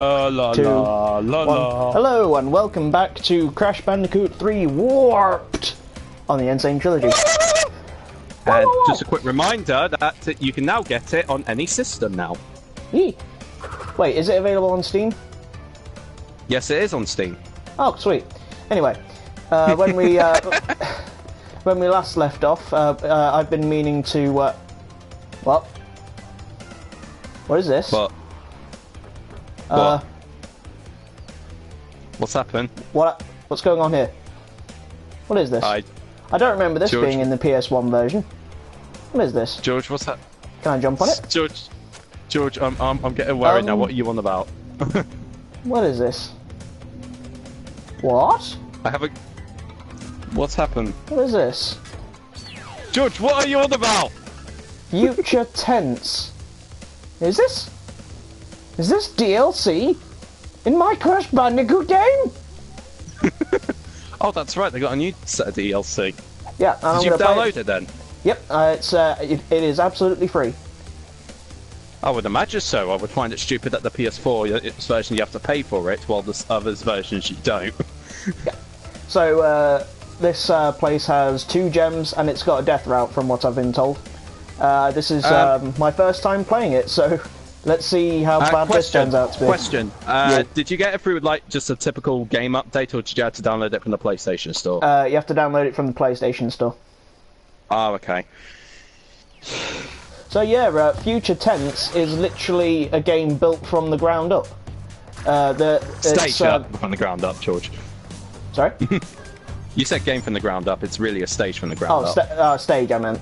La la Two, la la one. la. Hello and welcome back to Crash Bandicoot 3 Warped on the N-Sane Trilogy. And just a quick reminder that you can now get it on any system now. Yee. Wait, is it available on Steam? Yes, it is on Steam. Oh, sweet. Anyway, when we when we last left off, I've been meaning to what? What is this? What? What's happened? What's going on here? What is this? I don't remember this being in the PS1 version. What is this? George, what's that? Can I jump on it? George, I'm getting worried now. What are you on about? What is this? What? What's happened? What is this? George, what are you on about? Future tense. Is this DLC in my Crash Bandicoot game? Oh, that's right. They got a new set of DLC. Yeah, and Did you download it then? Yep, it is absolutely free. I would imagine so. I would find it stupid that the PS4 version you have to pay for it, while the others versions you don't. Yeah. So this place has 2 gems, and it's got a death route, from what I've been told. This is my first time playing it, so let's see how bad this turns out to be. Question: Yeah. Did you get it through like just a typical game update, or did you have to download it from the PlayStation Store? You have to download it from the PlayStation Store. Oh, okay. So yeah, Future Tense is literally a game built from the ground up. Stage from the ground up, George. Sorry? You said game from the ground up. It's really a stage from the ground up. Stage, I meant.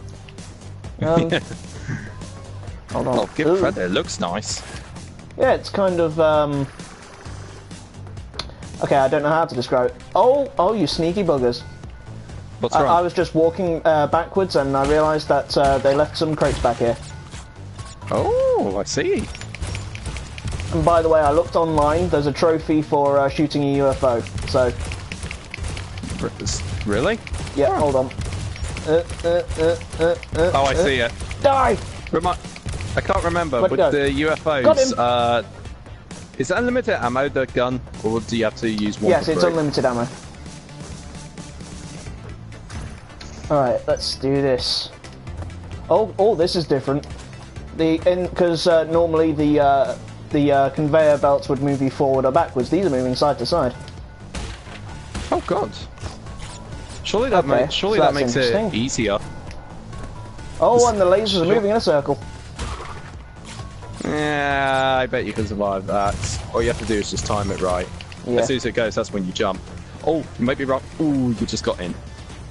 Hold on. Oh, give credit. It looks nice. Yeah, it's kind of okay, I don't know how to describe it. Oh, you sneaky buggers! What's wrong? I was just walking backwards, and I realised that they left some crates back here. Oh, I see. And by the way, I looked online. There's a trophy for shooting a UFO. So. Really? Yeah. Oh. Hold on. Oh, I see it. Die! I can't remember with the UFOs. Got him. Is it unlimited ammo, the gun, or do you have to use one? Yes, it's unlimited ammo. All right, let's do this. Oh, this is different. Because normally the conveyor belts would move you forward or backwards. These are moving side to side. Oh God! Surely that makes it easier. Oh, and the lasers are moving in a circle. Yeah, I bet you can survive that. All you have to do is just time it right. Yeah. As soon as it goes, that's when you jump. Oh, you might be wrong. Ooh, you just got in.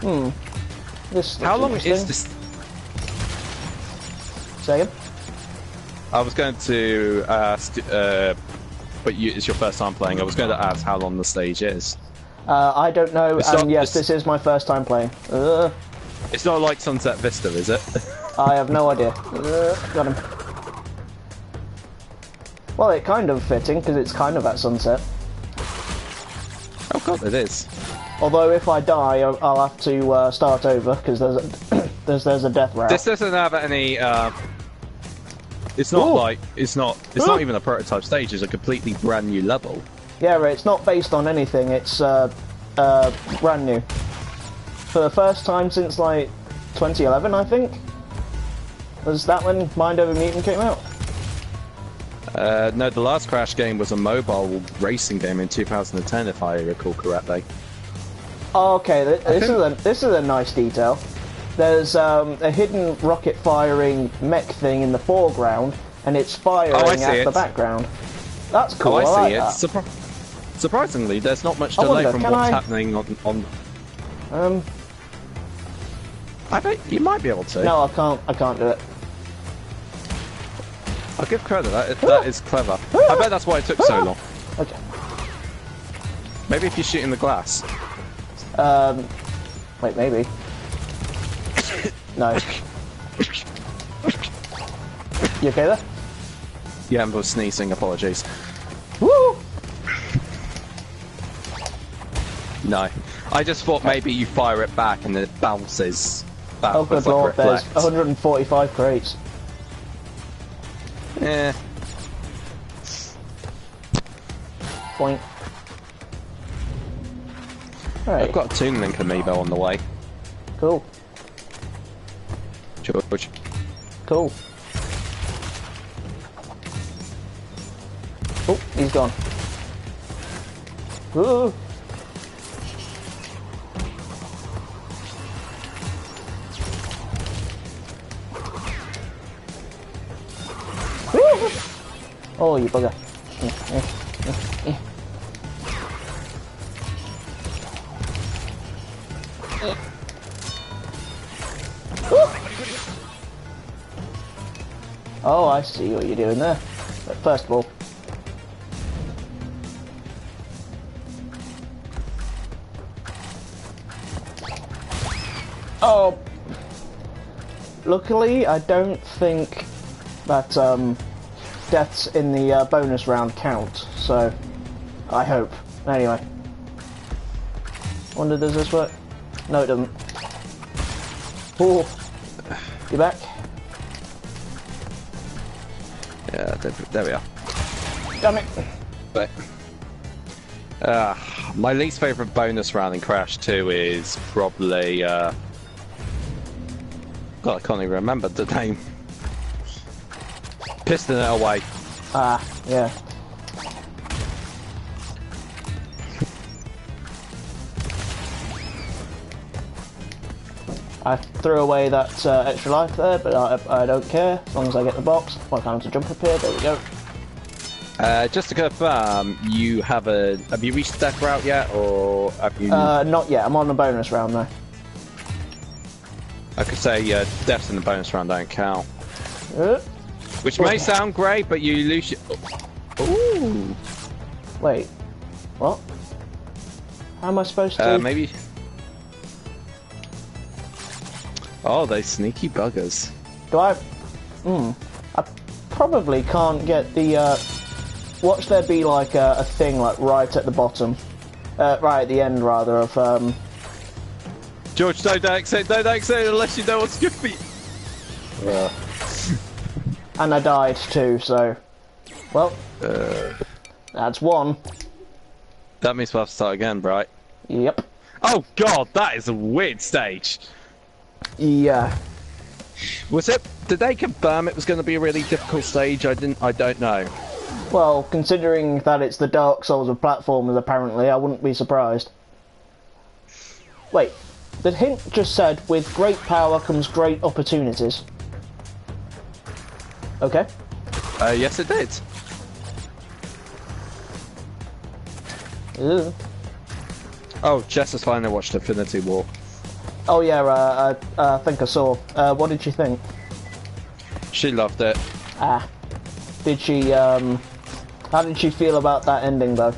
How long is this? Say again? I was going to ask, but it's your first time playing. I was going to ask how long the stage is. I don't know, yes, this is my first time playing. It's not like Sunset Vista, is it? I have no idea. Got him. Well, it's kind of fitting, because it's kind of at sunset. Oh God, it is. Although if I die, I'll have to start over, because there's a death route. This doesn't have any. It's not like it's not even a prototype stage. It's a completely brand new level. Yeah, right, it's not based on anything. It's brand new. For the first time since like 2011, I think. Was that when Mind Over Mutant came out? No, the last Crash game was a mobile racing game in 2010, if I recall correctly. Oh, okay, this is a nice detail. There's a hidden rocket firing mech thing in the foreground, and it's firing at the background. That's cool. Oh, I see like it. That. Surprisingly, there's not much delay from what's happening on. I bet you might be able to. No, I can't do it. I'll give credit. That is clever. I bet that's why it took so long. Okay. Maybe if you shoot in the glass. Wait, maybe. No. You okay there? Yeah, I was sneezing. Apologies. Woo! No, I just thought maybe you fire it back and it bounces. Oh good lord, there's 145 crates. Yeah. Point. Right. I've got a Toon Link amiibo on the way. Cool. George. Cool. Oh, he's gone. Ooh. Oh, you bugger. Oh, I see what you're doing there. But first of all... Oh! Luckily, I don't think that, deaths in the bonus round count, so I hope. Anyway. Wonder, does this work? No, it doesn't. Oh! You back? Yeah, there we are. Damn it! But, my least favourite bonus round in Crash 2 is probably, God, I can't even remember the name. Piston it away. Ah, yeah. I threw away that extra life there, but I don't care, as long as I get the box. Well, I can't to jump up here, there we go. Just to confirm, have you reached Death Route yet, or have you... Not yet, I'm on the bonus round now. I could say, deaths in the bonus round don't count. Uh, Which may sound great, but you lose your... Ooh! Wait, what? How am I supposed to... Maybe... Oh, they sneaky buggers. Do I... I probably can't get the, Watch there be like a thing like right at the bottom. Right at the end, rather, of, George, don't exit unless you know what's good for you. Yeah. And I died too, so... Well... that's one. That means we'll have to start again, right? Yep. Oh god, that is a weird stage! Yeah. Did they confirm it was going to be a really difficult stage? I don't know. Well, considering that it's the Dark Souls of platformers, apparently, I wouldn't be surprised. Wait, the hint just said, with great power comes great opportunities. Okay. Yes it did. Ew. Oh, Jess has finally watched Infinity War. Oh yeah, I think I saw. What did you think? She loved it. Ah. Did she, how did she feel about that ending, though?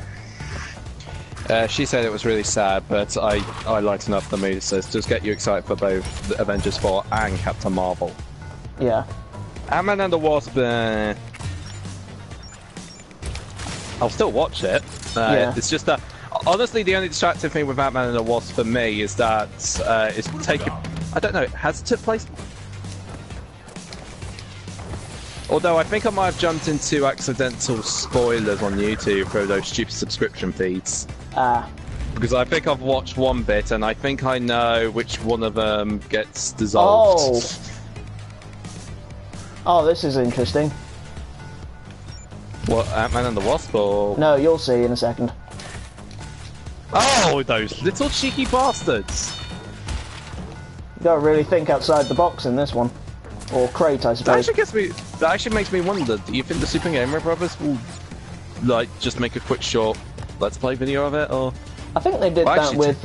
She said it was really sad, but I lighten up the mood. It says, just get you excited for both Avengers 4 and Captain Marvel. Yeah. Ant-Man and the Wasp, I'll still watch it. Yeah. It's just that... Honestly, the only distracting thing with Ant-Man and the Wasp for me is that it's taken... I don't know, has it took place? Although I think I might have jumped into accidental spoilers on YouTube for those stupid subscription feeds. Ah. Because I think I've watched one bit and I think I know which one of them gets dissolved. Oh! Oh, this is interesting. What, Ant-Man and the Wasp, or...? No, you'll see in a second. Oh, those little cheeky bastards! You gotta really think outside the box in this one. Or crate, I suppose. That actually makes me wonder, do you think the Super Gamer Brothers will, like, just make a quick short Let's Play video of it, or...? I think they did that with,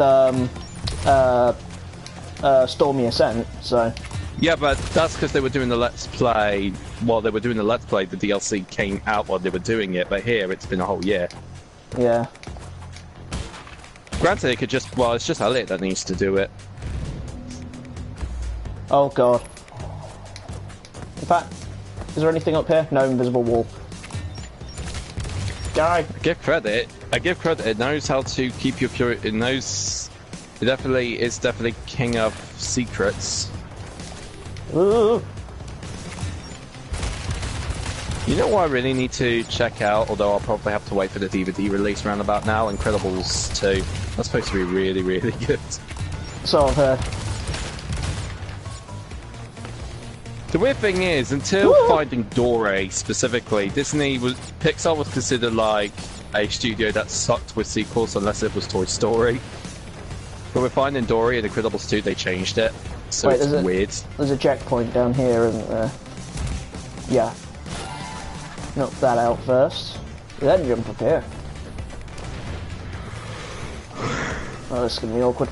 Stormy Ascent, so... Yeah, but that's because they were doing the Let's Play... While they were doing the Let's Play, the DLC came out while they were doing it, but here, it's been a whole year. Yeah. Granted, it could just... Well, it's just Elliot that needs to do it. Oh, God. In fact, is there anything up here? No invisible wall. Die! I give credit, it knows how to keep your purity, it knows... It's definitely king of secrets. Ooh. You know what I really need to check out, although I'll probably have to wait for the DVD release around about now? Incredibles 2. That's supposed to be really, really good. So I've heard. The weird thing is, until Finding Dory specifically, Pixar was considered like a studio that sucked with sequels unless it was Toy Story. But with Finding Dory and Incredibles 2, they changed it. So wait, it's weird. There's a checkpoint down here, isn't there? Yeah. Knock that out first. Then jump up here. Oh, this is gonna be awkward.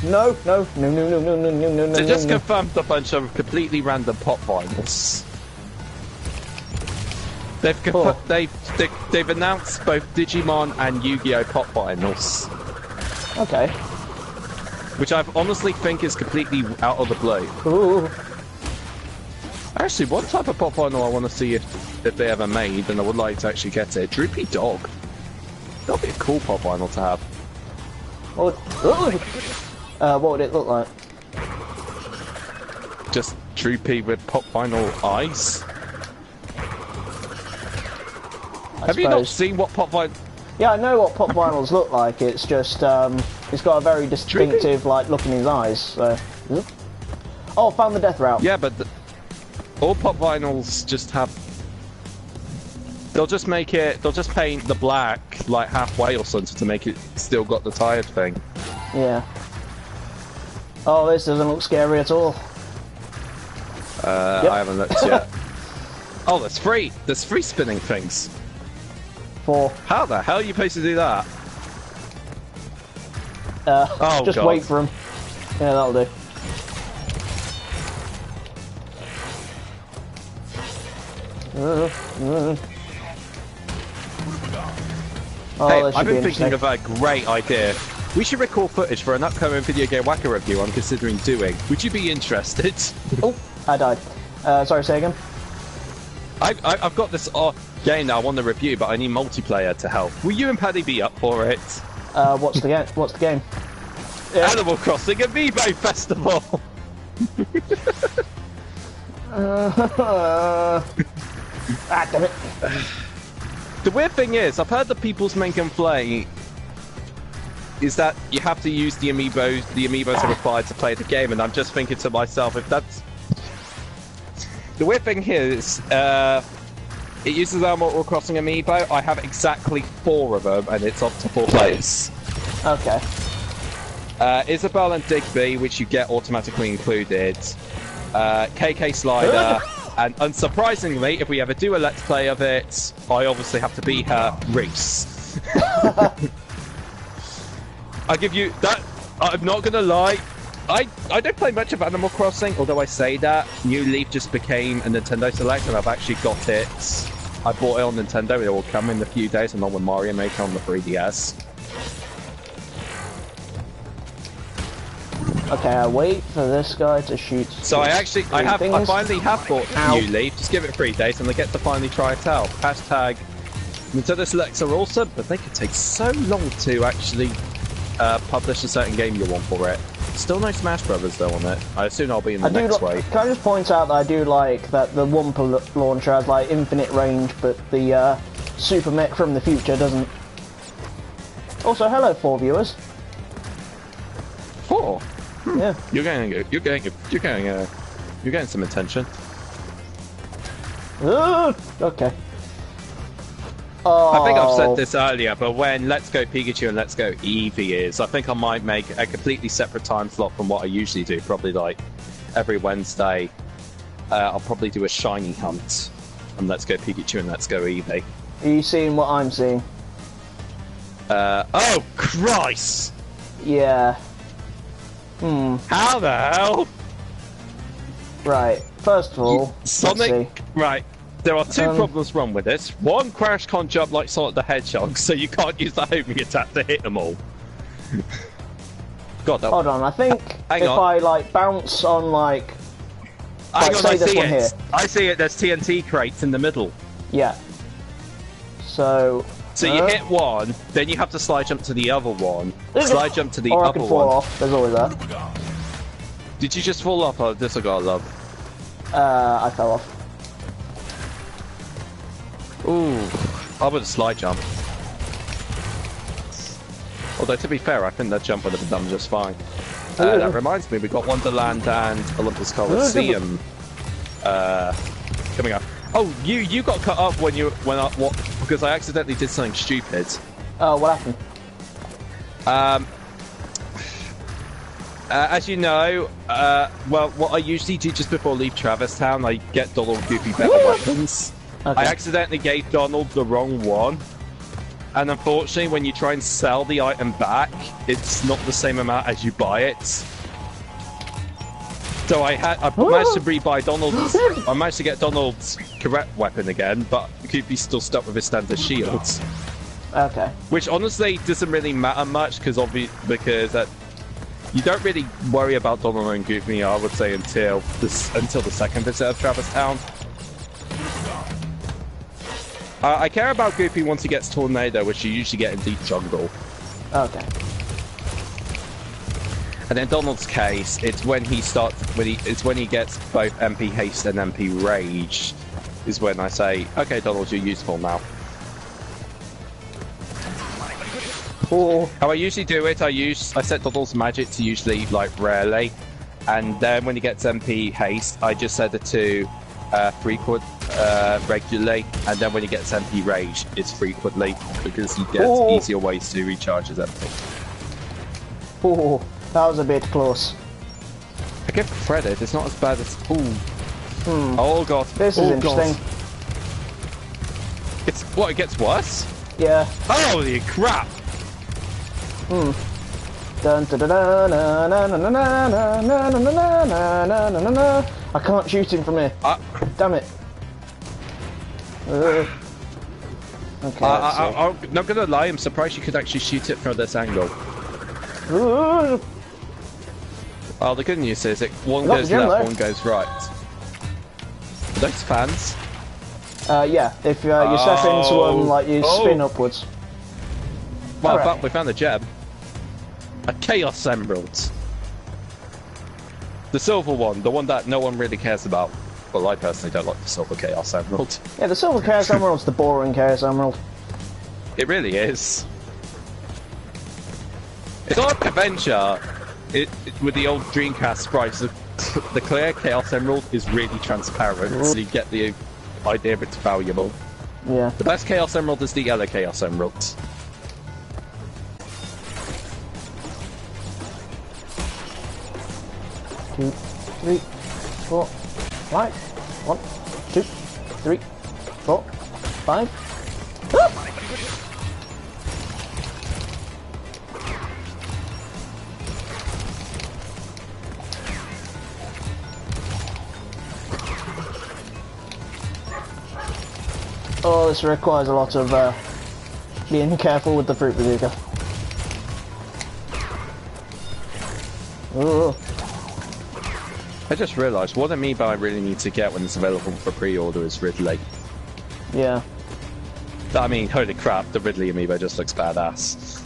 No. They just confirmed a bunch of completely random pop vinyls. They've announced both Digimon and Yu-Gi-Oh! Pop vinyls. Okay. Which I honestly think is completely out of the blue. Ooh. Actually, one type of pop vinyl I want to see if they ever made, and I would like to actually get it. Droopy Dog. That'd be a cool pop vinyl to have. What would it look like? Just Droopy with pop vinyl eyes. Have you not seen what pop vinyl? Yeah, I know what pop vinyls look like. It's just it's got a very distinctive like look in his eyes. So. Oh, found the death route. Yeah, but all pop vinyls just have. They'll just paint the black like halfway or something to make it still got the tired thing. Yeah. Oh, this doesn't look scary at all. Yep. I haven't looked yet. Oh, there's free spinning things. How the hell are you supposed to do that? Just God. wait for him. Yeah, that'll do. Oh, hey, I've been thinking of a great idea. We should record footage for an upcoming Video Game Whacker review I'm considering doing. Would you be interested? Oh, I died. Sorry, say again? I've got this game that I want to review, but I need multiplayer to help. Will you and Paddy be up for it? What's the game? What's the game? Yeah. Animal Crossing Amiibo Festival! Damn it. The weird thing is, I've heard the people's main complaint is that you have to use the amiibos are required to play the game, and I'm just thinking to myself, if that's... The weird thing here is, it uses Animal Crossing amiibo. I have exactly 4 of them, and it's up to 4 players. Okay. Isabelle and Digby, which you get automatically included. KK Slider, and unsurprisingly, if we ever do a Let's Play of it, I obviously have to be her, Reese. I give you that. I'm not gonna lie. I don't play much of Animal Crossing, although I say that. New Leaf just became a Nintendo Select, and I've actually got it. I bought it on Nintendo. It will come in a few days, along with Mario Maker on the 3DS. Okay, I wait for this guy to shoot. So I finally have bought New Leaf. Just give it 3 days, and I get to finally try it out. Hashtag Nintendo Selects are awesome, but they could take so long to actually publish a certain game you want for it. Still no Smash Brothers though on it. I assume I'll be in the next wave. Can I just point out that I do like that the Wumpa launcher has like infinite range, but the Super Mech from the future doesn't. Also, hello 4 viewers. 4? Yeah. You're getting some attention. Okay. I think I've said this earlier, but when Let's Go Pikachu and Let's Go Eevee is, I think I might make a completely separate time slot from what I usually do. Probably like every Wednesday, I'll probably do a shiny hunt on Let's Go Pikachu and Let's Go Eevee. Are you seeing what I'm seeing? Oh Christ! Yeah. How the hell? Right. First of all, Sonic. Right. There are 2 problems wrong with this. 1, Crash can't jump like Sonic the Hedgehog, so you can't use the homing attack to hit them all. God, hold on, I think I like bounce on like... Hang on, I see it. I see it, there's TNT crates in the middle. Yeah. So you hit one, then you have to slide jump to the other one. Slide jump to the or other I can fall one. off, there's always that. Did you just fall off? Oh, this I gotta love. I fell off. Ooh, I would slide jump. Although, to be fair, I think that jump would have been done just fine. That reminds me, we got Wonderland and Olympus Coliseum coming up. Oh, you got cut up when because I accidentally did something stupid. Oh, what happened? As you know, well, what I usually do just before I leave Traverse Town, I get Donald Goofy better weapons. Okay. I accidentally gave Donald the wrong one. And unfortunately, when you try and sell the item back, it's not the same amount as you buy it. So I managed to rebuy Donald's. I managed to get Donald's correct weapon again, but Goofy's still stuck with his standard shields. Okay. Which honestly doesn't really matter much because you don't really worry about Donald and Goofy, I would say, until the second visit of Traverse Town. I care about Goofy once he gets Tornado, which you usually get in Deep Jungle. Okay. And in Donald's case, it's when he gets both MP Haste and MP Rage, is when I say, okay, Donald, you're useful now. Oh. How I usually do it, I set Donald's magic to usually rarely, and then when he gets MP Haste, I just set it to frequent regularly, and then when he gets MP Rage, it's frequently because he gets easier ways to recharge his MP. Oh, that was a bit close. I give credit, it's not as bad as. Oh god. This is interesting. God. It's what? It gets worse? Yeah. Holy crap! Dun dun dun dun dun dun dun dun dun dun. I can't shoot him from here. Damn it. Okay. I'm not gonna lie, I'm surprised you could actually shoot it from this angle. Well, the good news is one goes left, one goes right. Are those fans? Yeah, if you step into them, you spin upwards. Well, but we found a gem. A Chaos Emerald. The silver one, the one that no one really cares about. Well, I personally don't like the silver Chaos Emerald. Yeah, the silver Chaos Emerald's the boring Chaos Emerald. It really is. It's like Adventure. With the old Dreamcast sprites, the clear Chaos Emerald is really transparent, so you get the idea of it's valuable. Yeah. The best Chaos Emerald is the yellow Chaos Emerald. Two, three, four, five. 1, 2, 3, 4, 5. Oh, this requires a lot of being careful with the fruit bazooka. Ooh. I just realised what amiibo I really need to get when it's available for pre-order is Ridley. Yeah. I mean, holy crap, the Ridley amiibo just looks badass.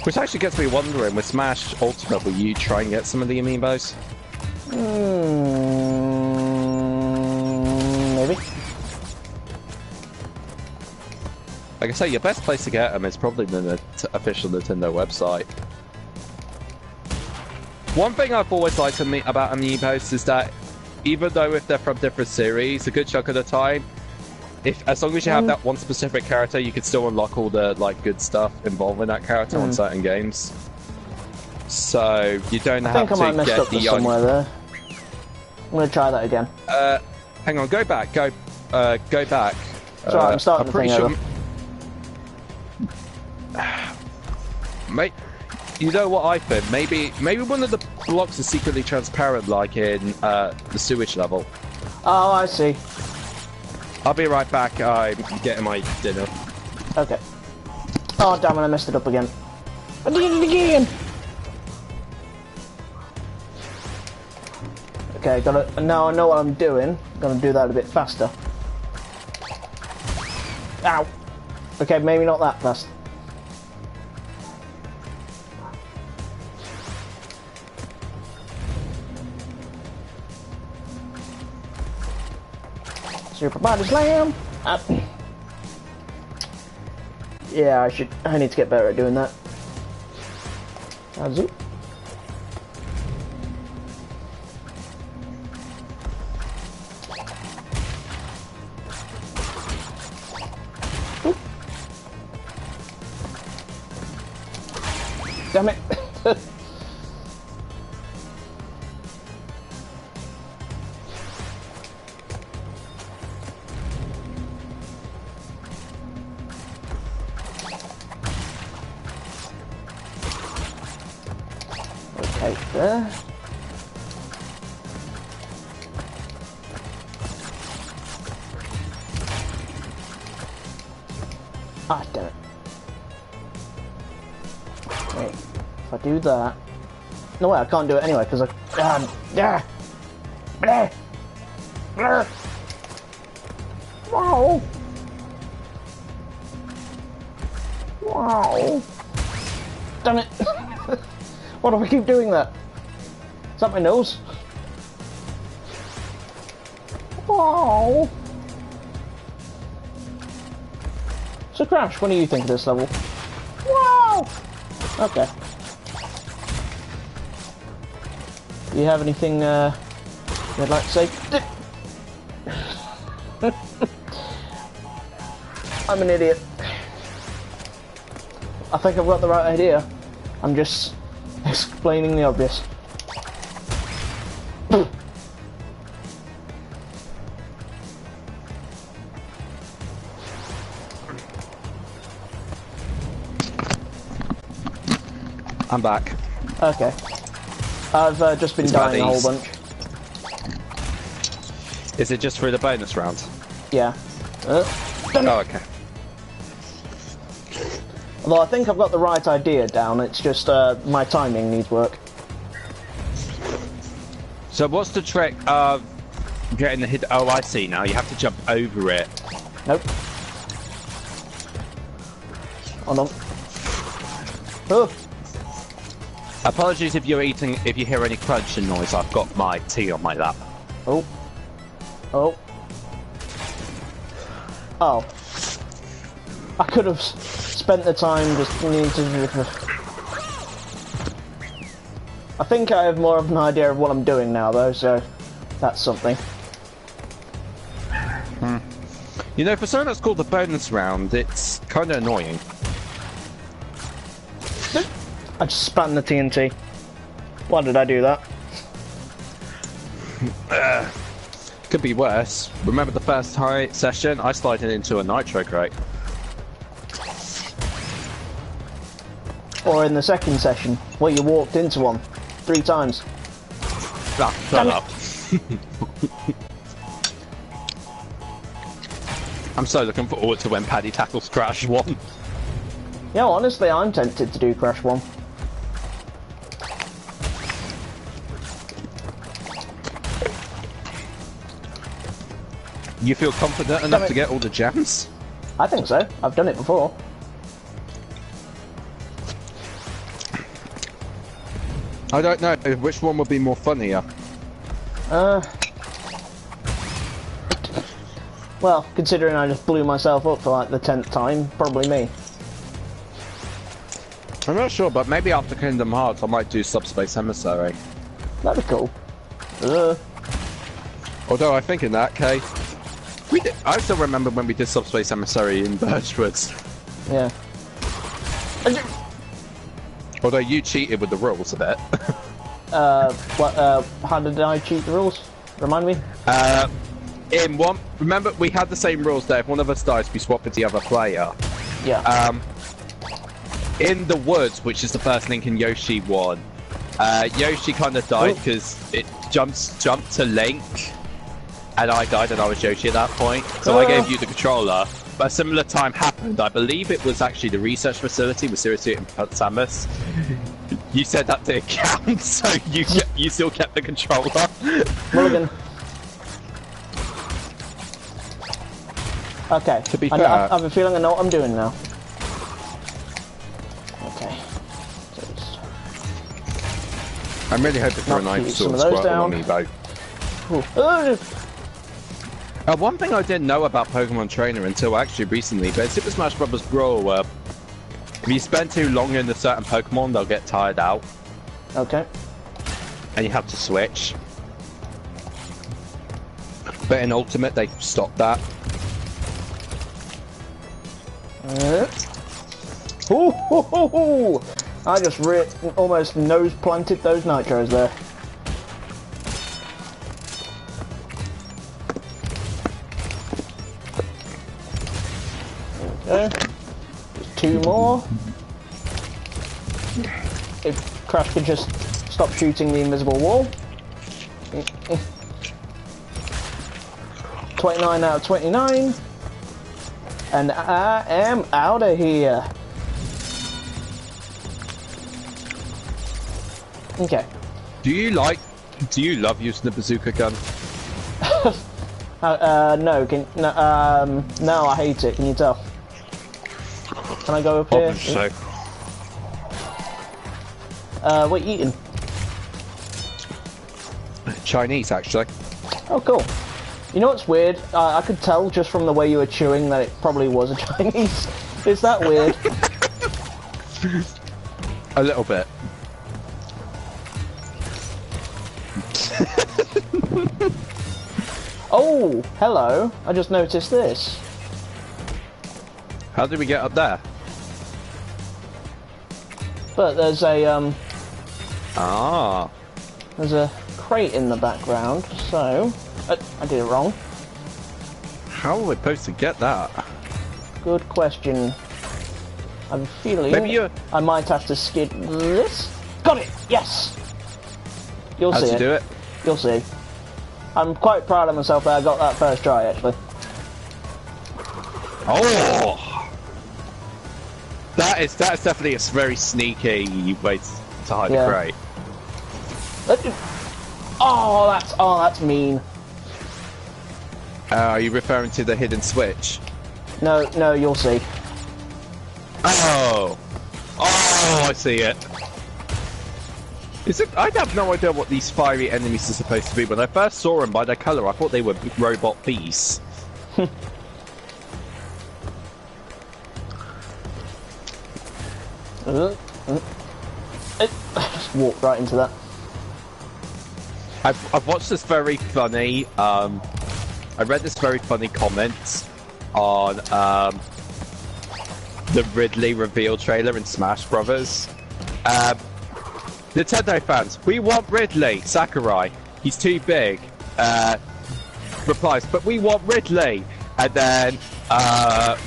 Which actually gets me wondering, with Smash Ultimate, will you try and get some of the amiibos? Maybe. Like I say, your best place to get them is probably the official Nintendo website. One thing I've always liked about amiibos is that even though if they're from different series, a good chunk of the time, as long as you have that one specific character, you can still unlock all the good stuff involving that character on certain games. So you don't have to I might messed up somewhere there. I'm gonna try that again. Hang on, go back. Go back. Sorry, I'm starting the thing over. Mate, you know what I think? Maybe one of the blocks is secretly transparent, like in the sewage level. Oh, I see. I'll be right back. I'm getting my dinner. Okay. Oh, damn it, I messed it up again. I did it again! Okay, now I know what I'm doing. I'm gonna do that a bit faster. Ow! Okay, maybe not that fast. Super body slam. Yeah, I need to get better at doing that. Zoop. Damn it. Okay, there. Ah, damn it. Wait, if I do that... No way, I can't do it anyway, because I... yeah! Bleh! Bleh! Wow! Wow! Damn it! Why do I keep doing that? Is that my nose? Wow! So Crash, what do you think of this level? Wow! Okay. Do you have anything you'd like to say? I'm an idiot. I think I've got the right idea. I'm just explaining the obvious. I'm back. Okay. I've just been dying a whole bunch. Is it just for the bonus round? Yeah. Oh, okay. Although I think I've got the right idea down, it's just my timing needs work. So what's the trick of getting the hit? Oh, I see now. You have to jump over it. Nope. Hold on. Oh. Apologies if you're eating, if you hear any crunching noise. I've got my tea on my lap. Oh. Oh. Oh. I could have spent the time just needing to... I think I have more of an idea of what I'm doing now though, so that's something. You know, for something that's called the bonus round, it's kind of annoying. I just spat in the TNT. Why did I do that? Could be worse. Remember the first session? I slided into a nitro crate. Or in the second session, where you walked into one 3 times. Ah, shut up. I'm so looking forward to when Paddy tackles Crash 1. Yeah, honestly, I'm tempted to do Crash 1. You feel confident enough to get all the gems? I think so. I've done it before. I don't know. Which one would be more funnier? Well, considering I just blew myself up for like the 10th time, probably me. I'm not sure, but maybe after Kingdom Hearts I might do Subspace Emissary. That'd be cool. Although I think in that case... I still remember when we did Subspace Emissary in Birchwoods. Yeah. Although you cheated with the rules a bit. How did I cheat the rules? Remind me? In one... Remember, we had the same rules there. If one of us dies, we swap with the other player. Yeah. In the woods, which is the first Link and Yoshi one, Yoshi kind of died because it jumped to Link, and I died and I was Yoshi at that point. So I gave you the controller. But a similar time happened. I believe it was actually the research facility with Sirius and Samus. You said that didn't count, so you still kept the controller. Mulligan. Okay. To be fair, I have a feeling I know what I'm doing now. Okay. I'm really hoping for a nice sort of Squirtle amiibo. One thing I didn't know about Pokemon Trainer until actually recently, but in Super Smash Bros. Brawl, if you spend too long in a certain Pokemon, they'll get tired out. Okay. And you have to switch. But in Ultimate, they stopped that. Ooh, hoo, hoo, hoo. I just almost nose planted those nitros there. Okay. Just 2 more. If Crash could just stop shooting the invisible wall. 29 out of 29. And I am out of here. Okay. Do you love using the bazooka gun? No, no, I hate it, can you tell? Can I go up here? So. What are you eating? Chinese, actually. Oh, cool. You know what's weird? I could tell just from the way you were chewing that it probably was a Chinese. Is that weird? A little bit. Oh, hello. I just noticed this. How did we get up there? But there's a, Ah. there's a crate in the background, so... I did it wrong. How are we supposed to get that? Good question. I have a feeling Maybe I might have to skid this. Got it! Yes! You'll see it. How'd you do it? You'll see. I'm quite proud of myself that I got that first try, actually. Oh! That's definitely a very sneaky way to hide a crate. Oh, that's mean. Are you referring to the hidden switch? No, you'll see. Oh! Oh, I see it. I have no idea what these fiery enemies are supposed to be. When I first saw them by their colour, I thought they were robot beasts. Just walked right into that. I've watched this very funny, I read this very funny comment on the Ridley reveal trailer in Smash Brothers. Nintendo fans, we want Ridley. Sakurai, he's too big. Replies, but we want Ridley. And then, and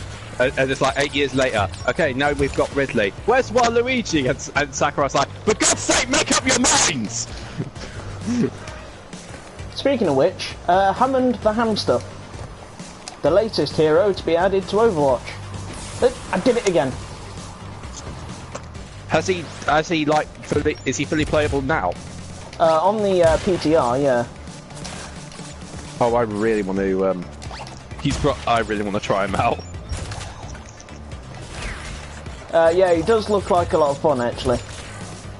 it's like 8 years later. Okay, now we've got Ridley. Where's Waluigi? And Sakurai's like, for God's sake, make up your minds! Speaking of which, Hammond the Hamster. The latest hero to be added to Overwatch. I did it again. Has he like, is he fully playable now? On the PTR, yeah. Oh, I really want to, I really want to try him out. Yeah, he does look like a lot of fun, actually.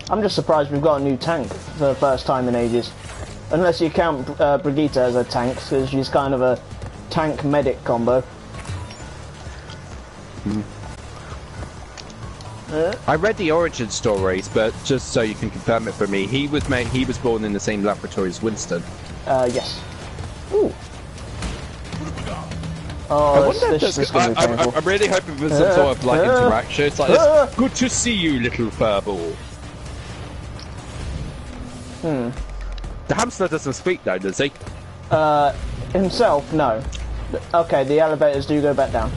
I'm just surprised we've got a new tank for the first time in ages. Unless you count Brigitte as a tank, because she's kind of a tank-medic combo. I read the origin stories, but just so you can confirm it for me, he was born in the same laboratory as Winston. Yes. Ooh. Oh, I'm really hoping for some sort of like interaction. It's like this. Good to see you, little furball. The hamster doesn't speak though, does he? Himself, no. Okay, the elevators do go back down.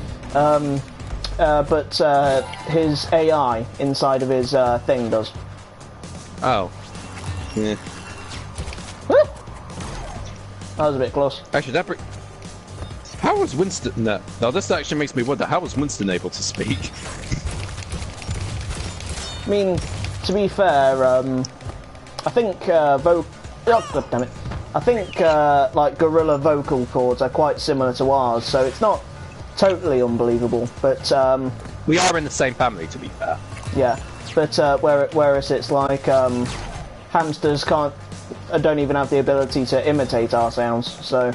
But his AI inside of his thing does. Oh. Yeah. That was a bit close. Actually, how was Winston... No, this actually makes me wonder, how was Winston able to speak? I mean, to be fair, I think oh, God damn it. I think like gorilla vocal cords are quite similar to ours, so it's not totally unbelievable. But we are in the same family, to be fair. Yeah, but whereas it's like hamsters don't even have the ability to imitate our sounds, so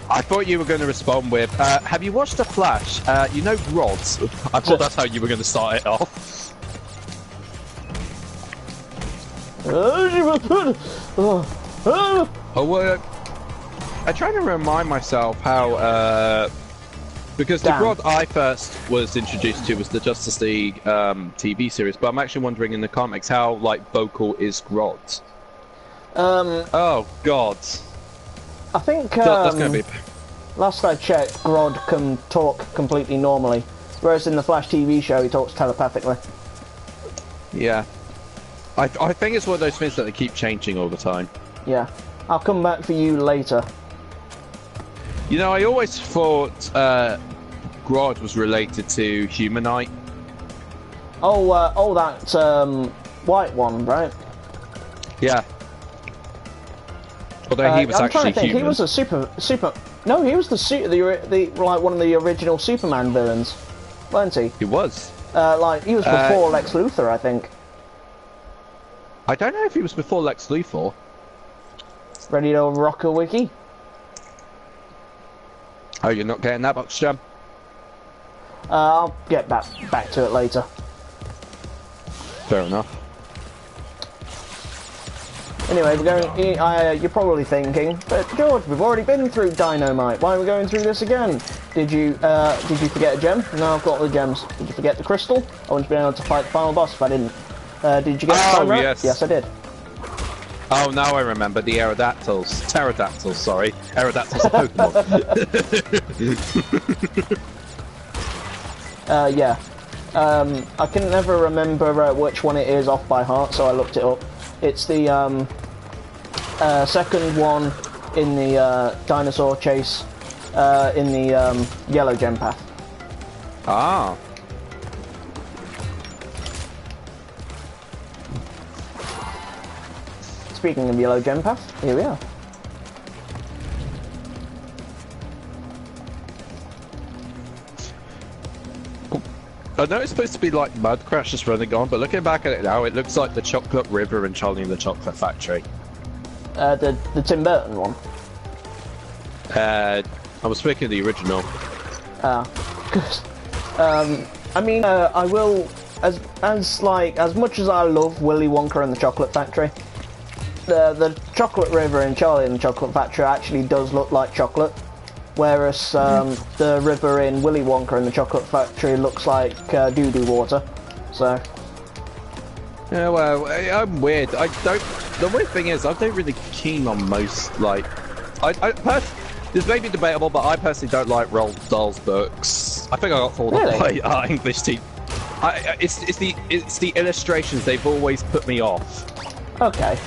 I thought you were going to respond with, have you watched The Flash? You know rods. I thought that's how you were going to start it off. I'm trying to remind myself how, because the Grodd I first was introduced to was the Justice League TV series, but I'm actually wondering in the comics how, like, vocal is Grodd? Oh, God. I think, that's going to be... last I checked, Grodd can talk completely normally, whereas in the Flash TV show he talks telepathically. Yeah. I think it's one of those things that they keep changing all the time. Yeah. I'll come back for you later. You know, I always thought Grodd was related to Humanite. Oh, that white one, right? Yeah. Although he was I'm actually trying to think. human. He was a super. No, he was the like one of the original Superman villains, weren't he? He was. Like he was before Lex Luthor, I think. I don't know if he was before Lex Luthor. Ready to rock a wiki? Oh, you're not getting that box, Jam? I'll get back to it later. Fair enough. Anyway, we're going. You're probably thinking, but George, we've already been through Dynamite. Why are we going through this again? Did you forget a gem? No, I've got all the gems. Did you forget the crystal? I wouldn't have been able to fight the final boss if I didn't. Did you get the time right? Yes. Yes, I did. Oh, now I remember the Aerodactyls. Pterodactyls, sorry. Aerodactyls are Pokemon. Yeah. I can never remember which one it is off by heart, so I looked it up. It's the second one in the dinosaur chase in the yellow gem path. Ah. Speaking of yellow gem path, here we are. I know it's supposed to be like Mud Crash just running on, but looking back at it now, it looks like the Chocolate River and Charlie and the Chocolate Factory. The Tim Burton one. I was speaking of the original. Good. I mean, I will, as much as I love Willy Wonka and the Chocolate Factory, the Chocolate River and Charlie and the Chocolate Factory actually does look like chocolate. Whereas the river in Willy Wonka and the Chocolate Factory looks like doo-doo water, so... Yeah, well, I'm weird. The weird thing is, I don't really keen on most, like... This may be debatable, but I personally don't like Roald Dahl's books. I think I got fooled by our English team. It's the illustrations, they've always put me off. Okay.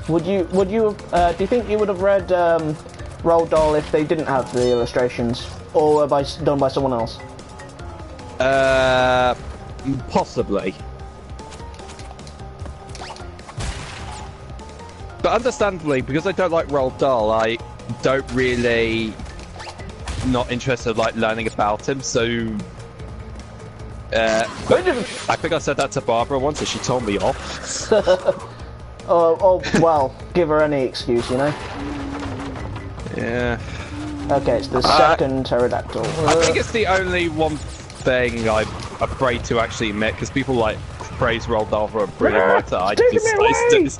Do you think you would have read... Roald Dahl if they didn't have the illustrations, or were done by someone else? Possibly. But understandably, because I don't like Roald Dahl, I don't really not interested in like learning about him, so I think I said that to Barbara once and she told me off. Oh, well, give her any excuse, you know? Yeah. Okay, it's the second pterodactyl. I think it's the only one thing I'm afraid to actually admit, because people like praise Roald Dahl for a brilliant writer. I despise this.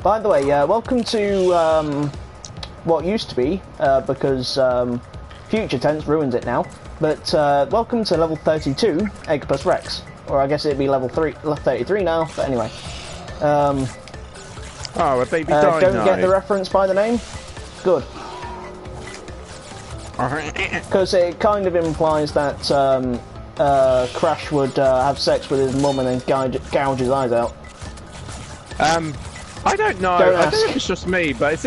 By the way, welcome to what used to be, because future tense ruins it now, but welcome to level 32, Eggpus Rex. Or I guess it'd be level 33 now, but anyway. Oh, a baby dino. Don't get the reference by the name? Good. Because it kind of implies that Crash would have sex with his mum and then gouge his eyes out. I don't know. I don't know if it's just me, but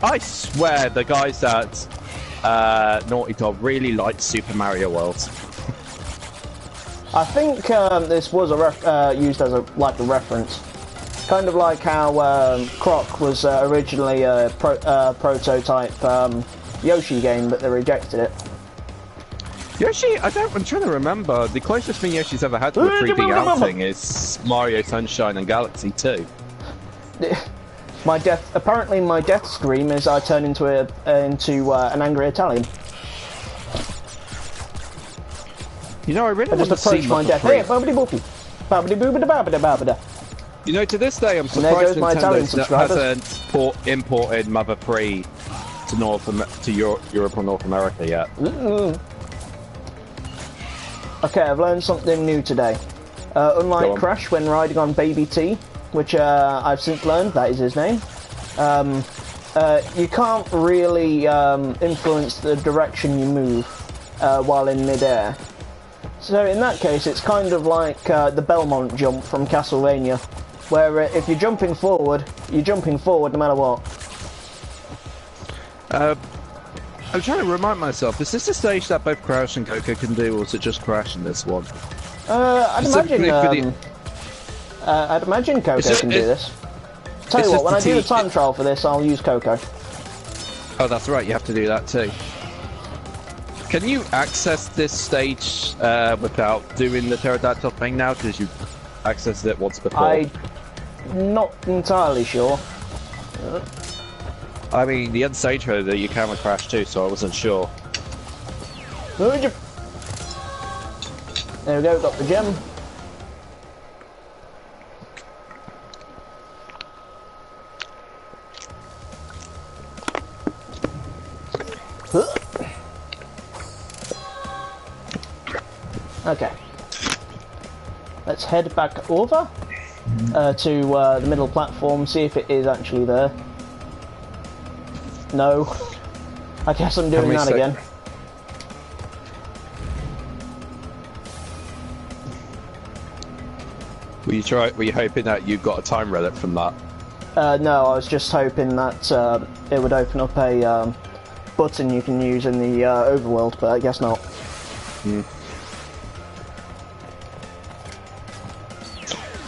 I swear the guys at Naughty Dog really liked Super Mario World. I think this was used as a reference, kind of like how Croc was originally a prototype Yoshi game, but they rejected it. Yoshi, I'm trying to remember. The closest thing Yoshi's ever had to a 3D outing is Mario Sunshine and Galaxy 2. Apparently my death scream is I turn into an angry Italian. You know, I really I want just to see approach my death. Hey, babidi boopy. Babidi boopida babida babida. You know, to this day, I'm surprised Nintendo hasn't imported Mother 3 to Europe or North America yet. Okay, I've learned something new today. Unlike Crash when riding on Baby T, which I've since learned that is his name, you can't really influence the direction you move while in midair. So in that case, it's kind of like the Belmont jump from Castlevania, where if you're jumping forward no matter what. I'm trying to remind myself, is this a stage that both Crash and Coco can do, or is it just Crash in this one? I'd imagine Coco can do this. Tell you what, when I do the time trial for this, I'll use Coco. Oh, that's right, you have to do that too. Can you access this stage without doing the pterodactyl thing now, because you accessed it once before? I'm not entirely sure. I mean, the N-Sane trailer you can with Crash too, so I wasn't sure. There we go, got the gem. Okay. Let's head back over to the middle platform, see if it is actually there. No. I guess I'm doing that again. Were you hoping that you got a time relic from that? No, I was just hoping that it would open up a button you can use in the overworld, but I guess not.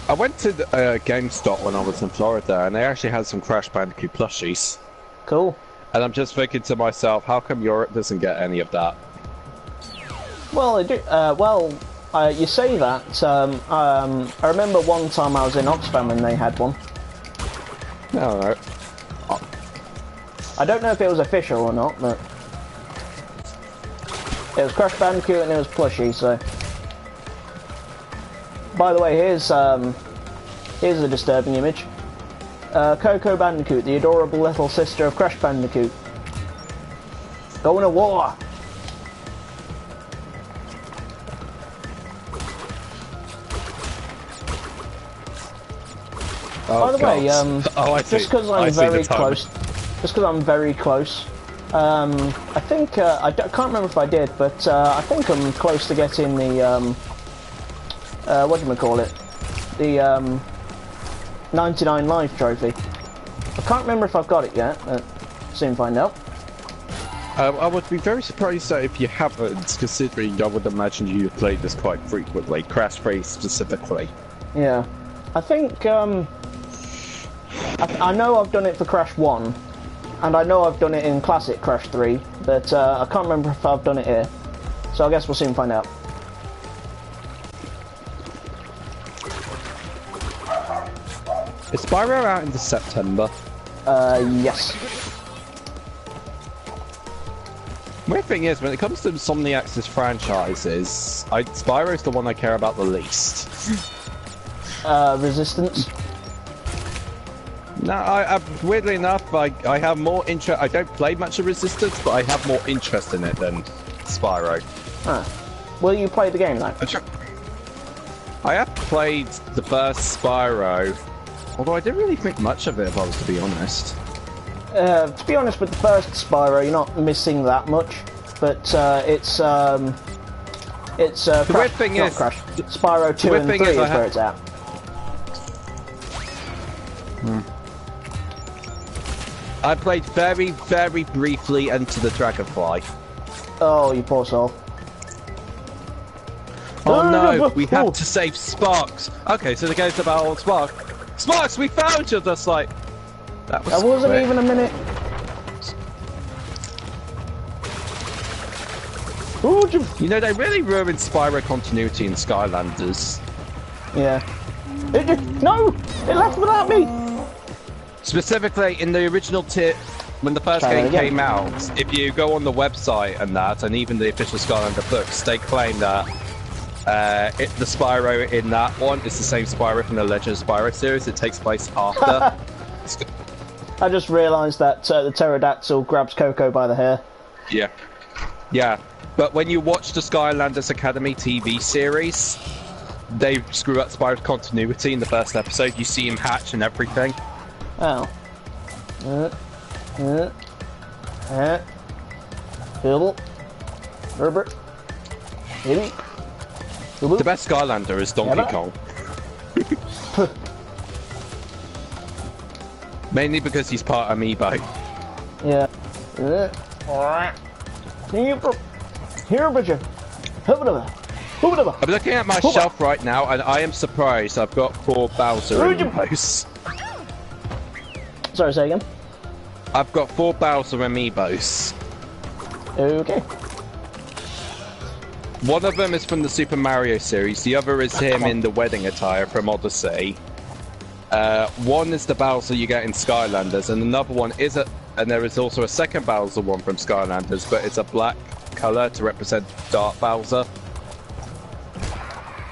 I went to GameStop when I was in Florida, and they actually had some Crash Bandicoot plushies. Cool. And I'm just thinking to myself, how come Europe doesn't get any of that? Well, you say that. I remember one time I was in Oxfam and they had one. No. I don't know if it was official or not, but it was Crash Bandicoot and it was plushie. So, by the way, here's a disturbing image. Coco Bandicoot, the adorable little sister of Crash Bandicoot, going to war. By the way, just because I'm very close, I think I can't remember if I did, but I think I'm close to getting the whatchamacallit, the 99 life trophy. I can't remember if I've got it yet, but soon find out. I would be very surprised that if you haven't, considering I would imagine you played this quite frequently, Crash 3 specifically. Yeah, I think I know I've done it for Crash 1, and I know I've done it in Classic Crash 3, but I can't remember if I've done it here. So I guess we'll soon find out. Is Spyro out in September? Yes. My thing is, when it comes to Insomniac's franchises, Spyro's the one I care about the least. Resistance? No, weirdly enough, I have more interest. I don't play much of Resistance, but I have more interest in it than Spyro. Huh. Will you play the game, though? I have played the first Spyro, although I didn't really think much of it, if I was to be honest. To be honest, with the first Spyro, you're not missing that much, but it's the Crash, weird thing is, Crash. Spyro 2 and 3 is where it's at. I played very, very briefly Enter the Dragonfly. Oh, you poor soul. Oh no, we have to save Sparks. Okay, so the game's about old Sparks. Sparks, we found you! That's like... That wasn't even a minute. You know, they really ruined Spyro continuity in Skylanders. Yeah. No! It left without me! Specifically, in the original when the first game came out, if you go on the website and that, and even the official Skylander books, they claim that the Spyro in that one is the same Spyro from the Legend of Spyro series. It takes place after. I just realised that the pterodactyl grabs Coco by the hair. Yeah. Yeah. But when you watch the Skylanders Academy TV series, they screw up Spyro's continuity in the first episode. You see him hatch and everything. Oh. Herbert. The best Skylander is Donkey Kong. Mainly because he's part Amiibo. Yeah. I'm looking at my shelf right now, and I am surprised I've got 4 Bowser Amiibos. Sorry, say again? I've got 4 Bowser Amiibos. Okay. One of them is from the Super Mario series, the other is him in the wedding attire from Odyssey. One is the Bowser you get in Skylanders, and another one is and there is also a second Bowser one from Skylanders, but it's a black colour to represent Dark Bowser.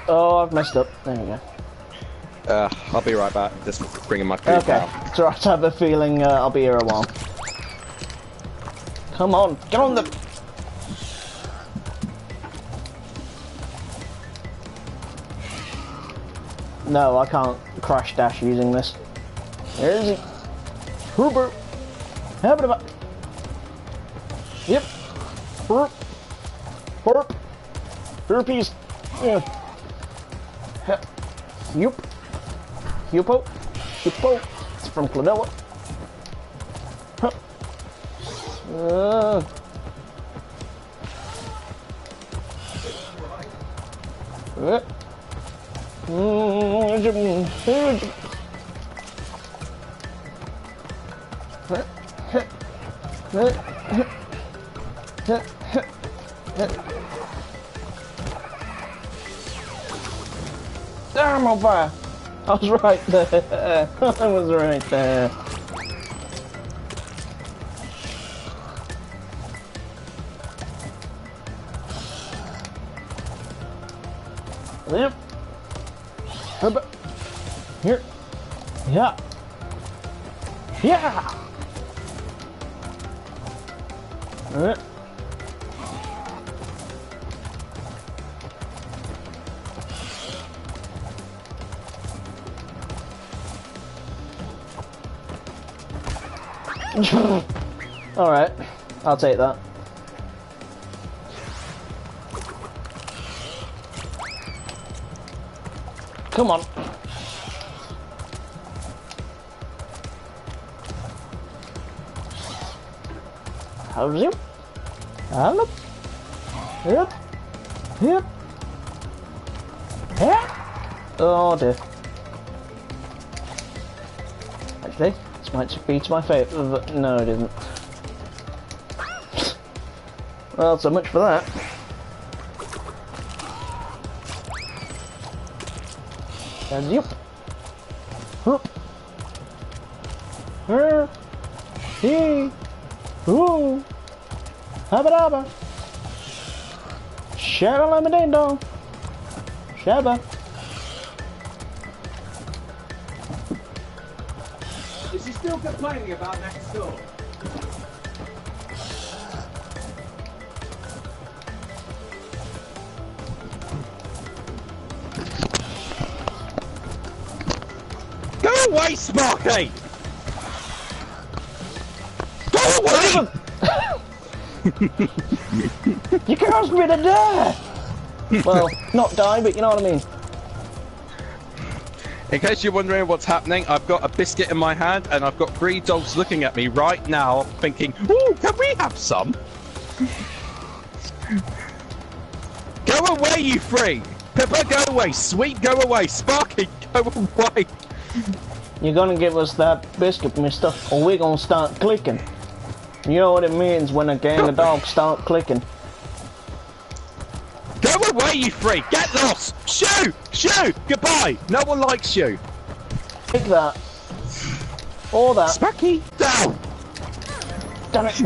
Oh, I've messed up. There we go. I'll be right back. Just bringing my food out. It's alright, I have a feeling I'll be here a while. Come on, get on the... No, I can't crash dash using this. Where is he? Hooper! Have it about... Yep. Burp. Burp. Burpees. Yeah. Yup. Yupo. Yupo. It's from Cladella. Huh. I'm on fire. I was right there. I was right there. Yep. Here. Yeah. Yeah. Alright, I'll take that. Come on. How's you? Hello? Yep. Yep. Yeah. Oh dear. Actually, this might be to my favour. No, it isn't. Well, so much for that. And yep. He. Ooh. Habba dabba. Shabba lamma ding dong. Shabba. Is he still complaining about next door? Go away, Sparky! Go away! You caused me to die! Well, not die, but you know what I mean. In case you're wondering what's happening, I've got a biscuit in my hand and I've got 3 dogs looking at me right now thinking, ooh, can we have some? Go away, you 3! Pippa, go away! Sweet, go away! Sparky, go away! You're gonna give us that biscuit, mister, or we're gonna start clicking. You know what it means when a gang of dogs start clicking. away, you freak! Get lost! Shoo! Shoo! Goodbye! No one likes you! Take that. Or that. Sparky! Down! Damn it!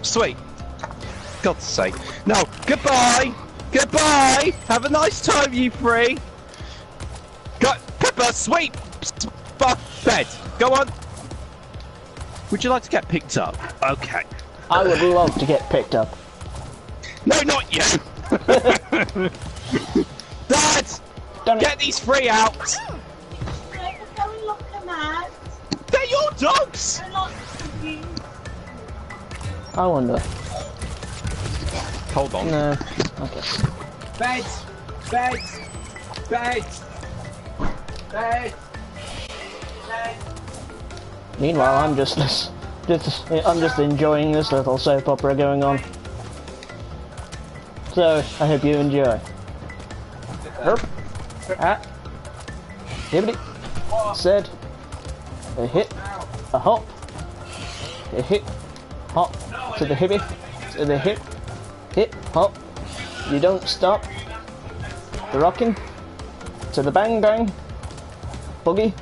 Sweet. God's sake. No! Goodbye! Goodbye! Have a nice time, you three! Go! Pepper! Sweet! Bed! Go on! Would you like to get picked up? Okay. I would love to get picked up. No, not you! Dad! Get these three out! They're your dogs! I wonder. Hold on. No. Okay. Bed! Bed! Bed! Bed! Bed! Meanwhile, I'm just enjoying this little soap opera going on. So, I hope you enjoy. Herp. Ah. Hibbity. Said. A hit. A hop. A hit. Hop. To the hippie. To the hip. Hip. Hop. You don't stop. The rocking. To the bang bang. Boogie.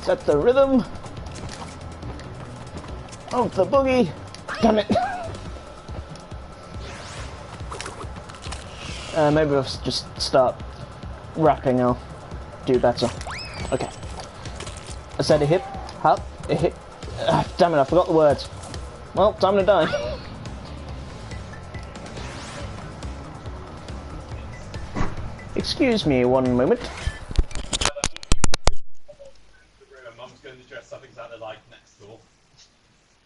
Set the rhythm of the boogie. Damn it. Maybe we'll just start rapping. I'll do better. Okay. I said a hip, hop, a hip. Damn it, I forgot the words. Well, time to die. Excuse me one moment. Mum's going to dress something out of like next door.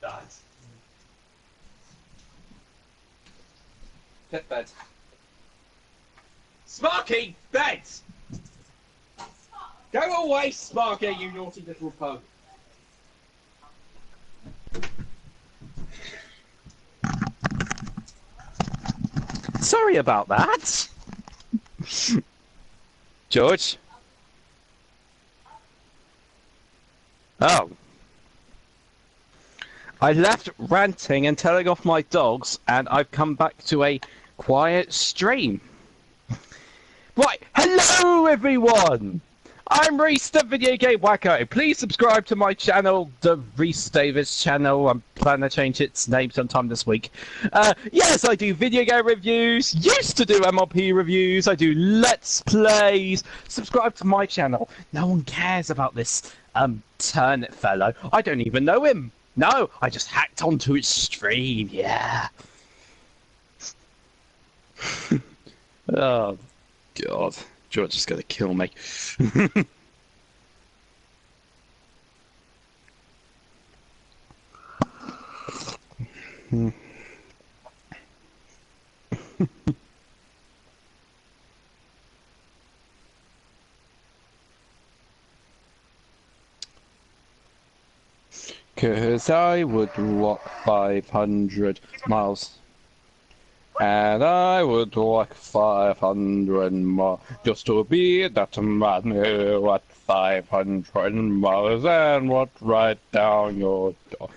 Dad. Get bed. Sparky! Bed! Go away, Sparky, you naughty little pug. Sorry about that. George? Oh. I left ranting and telling off my dogs, and I've come back to a quiet stream. Right, hello everyone! I'm Reese, the Video Game Wacko. Please subscribe to my channel, the Reese Davis channel. I'm planning to change its name sometime this week. Yes, I do video game reviews, used to do MLP reviews, I do Let's Plays. Subscribe to my channel. No one cares about this, turnip fellow. I don't even know him. No, I just hacked onto his stream, yeah. Oh, God. George is going to kill me. Cause I would walk 500 miles. And I would walk 500 miles just to be that man who at 500 miles and walk right down your door.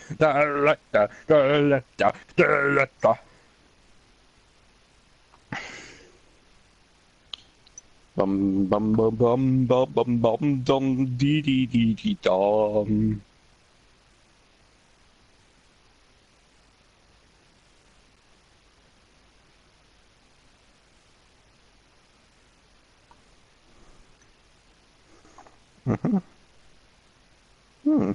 Bum bum bum bum bum bum bum dum dee dee dee dee dum. Hmm.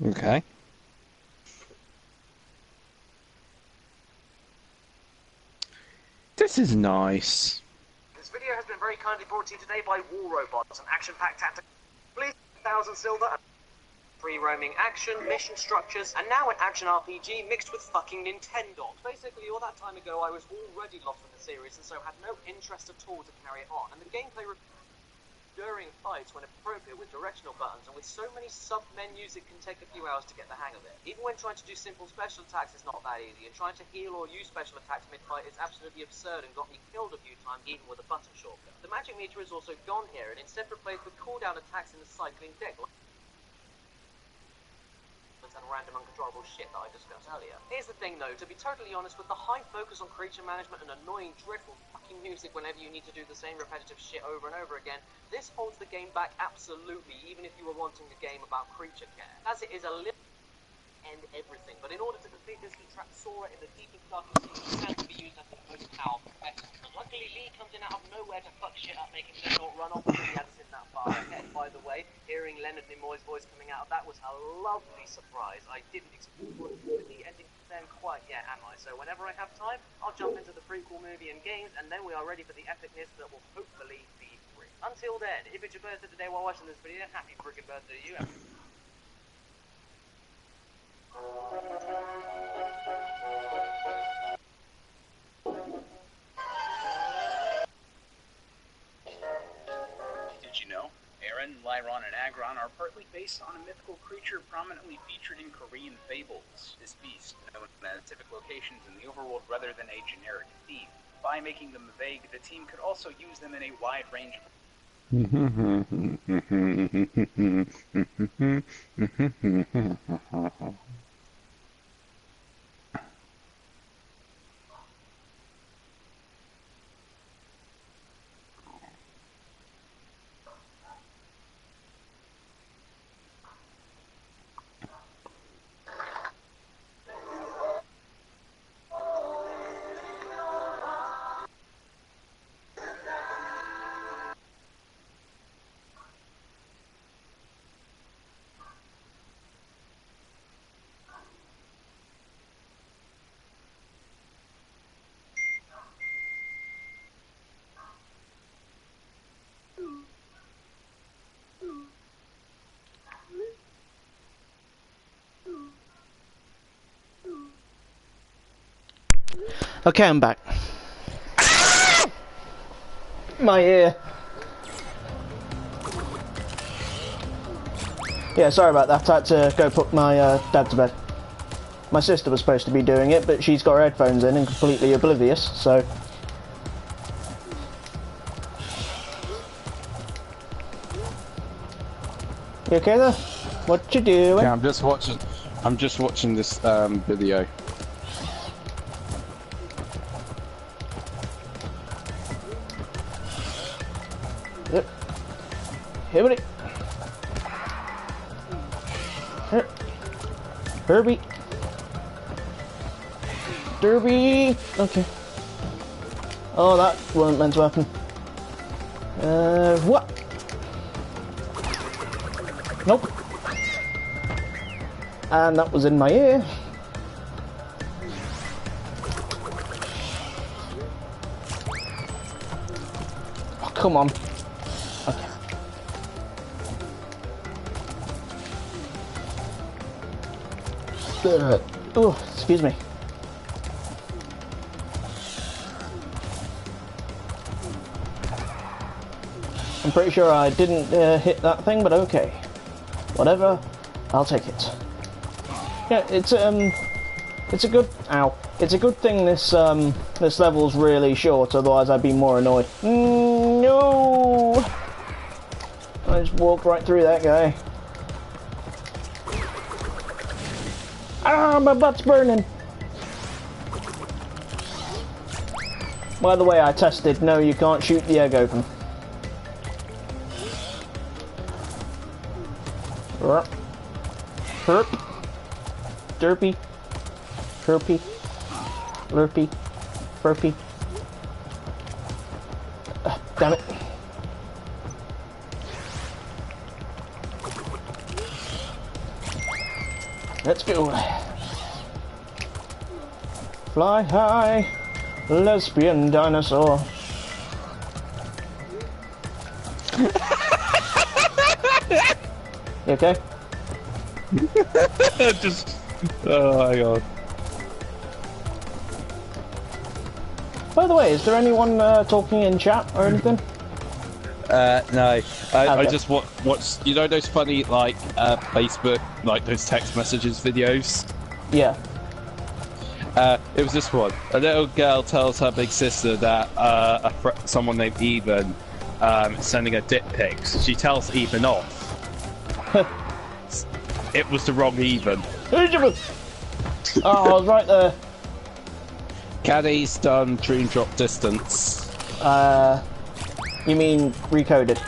Okay. This is nice. This video has been very kindly brought to you today by War Robots, an action-packed tactic. Please, 1,000 silver, free roaming action, mission structures, and now an action RPG mixed with fucking Nintendo. Basically, all that time ago, I was already lost in the series, and so had no interest at all to carry it on. And the gameplay during fights when appropriate with directional buttons, and with so many sub-menus it can take a few hours to get the hang of it. Even when trying to do simple special attacks is not that easy, and trying to heal or use special attacks mid-fight is absolutely absurd and got me killed a few times even with a button shortcut. The magic meter is also gone here, and instead replaced with cooldown attacks in the cycling deck, and random uncontrollable shit that I discussed earlier. Here's the thing though, to be totally honest, with the high focus on creature management and annoying, dreadful fucking music whenever you need to do the same repetitive shit over and over again, this holds the game back absolutely, even if you were wanting a game about creature care. As it is a little and everything, but in order to defeat this trap Sora in the deepest darkest secret, it has to be used as the most powerful weapon. Luckily, Lee comes in out of nowhere to fuck shit up, making Leonard run off because he hadn't seen that far ahead. By the way, hearing Leonard Nimoy's voice coming out of that was a lovely surprise. I didn't expect the ending then quite yet, am I? So whenever I have time, I'll jump into the prequel movie and games, and then we are ready for the epicness that will hopefully be free. Until then, if it's your birthday today while watching this video, happy freaking birthday to you. Did you know? Aaron, Lyron, and Agron are partly based on a mythical creature prominently featured in Korean fables. This beast, known as specific locations in the overworld rather than a generic theme. By making them vague, the team could also use them in a wide range of Okay, I'm back. My ear. Yeah, sorry about that. I had to go put my dad to bed. My sister was supposed to be doing it, but she's got her headphones in and completely oblivious, so... You okay there? What you doing? Yeah, I'm just watching this video. Yep. Hit it. Herbie. Derby. Okay. Oh, that wasn't meant to happen. What? Nope. And that was in my ear. Oh, come on. Okay. Oh, excuse me. I'm pretty sure I didn't hit that thing, but okay. Whatever, I'll take it. Yeah, it's a good It's a good thing this this level's really short, otherwise I'd be more annoyed. No! I just walked right through that guy. Ah, my butt's burning! By the way, I tested. No, you can't shoot the egg open. Herp. Derpy. Herpy. Lurpy. Burpy. Damn it. Let's go. Fly high, lesbian dinosaur. You okay? Just... Oh my god. By the way, is there anyone talking in chat or anything? No. I Okay. just watched, you know those funny, like, Facebook, like, those text messages videos? Yeah. It was this one. A little girl tells her big sister that someone named Ethan is sending her dick pics. She tells Ethan off. It was the wrong Ethan. Oh, I was right there. Caddy's done dream drop distance. You mean recoded?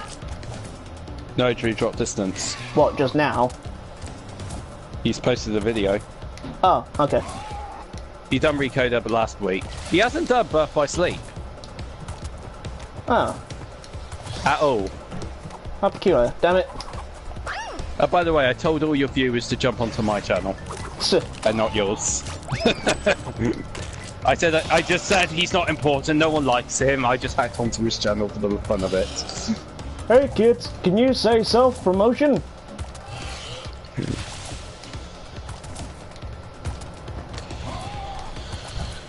No, dream drop distance. What, just now? He's posted a video. Oh, okay. He done Recoder but last week. He hasn't done Birth by Sleep. Oh, At all. how peculiar. Damn it. By the way, I told all your viewers to jump onto my channel. And not yours. I just said he's not important, no one likes him, I just hacked onto his channel for the fun of it. Hey kids, can you say self-promotion?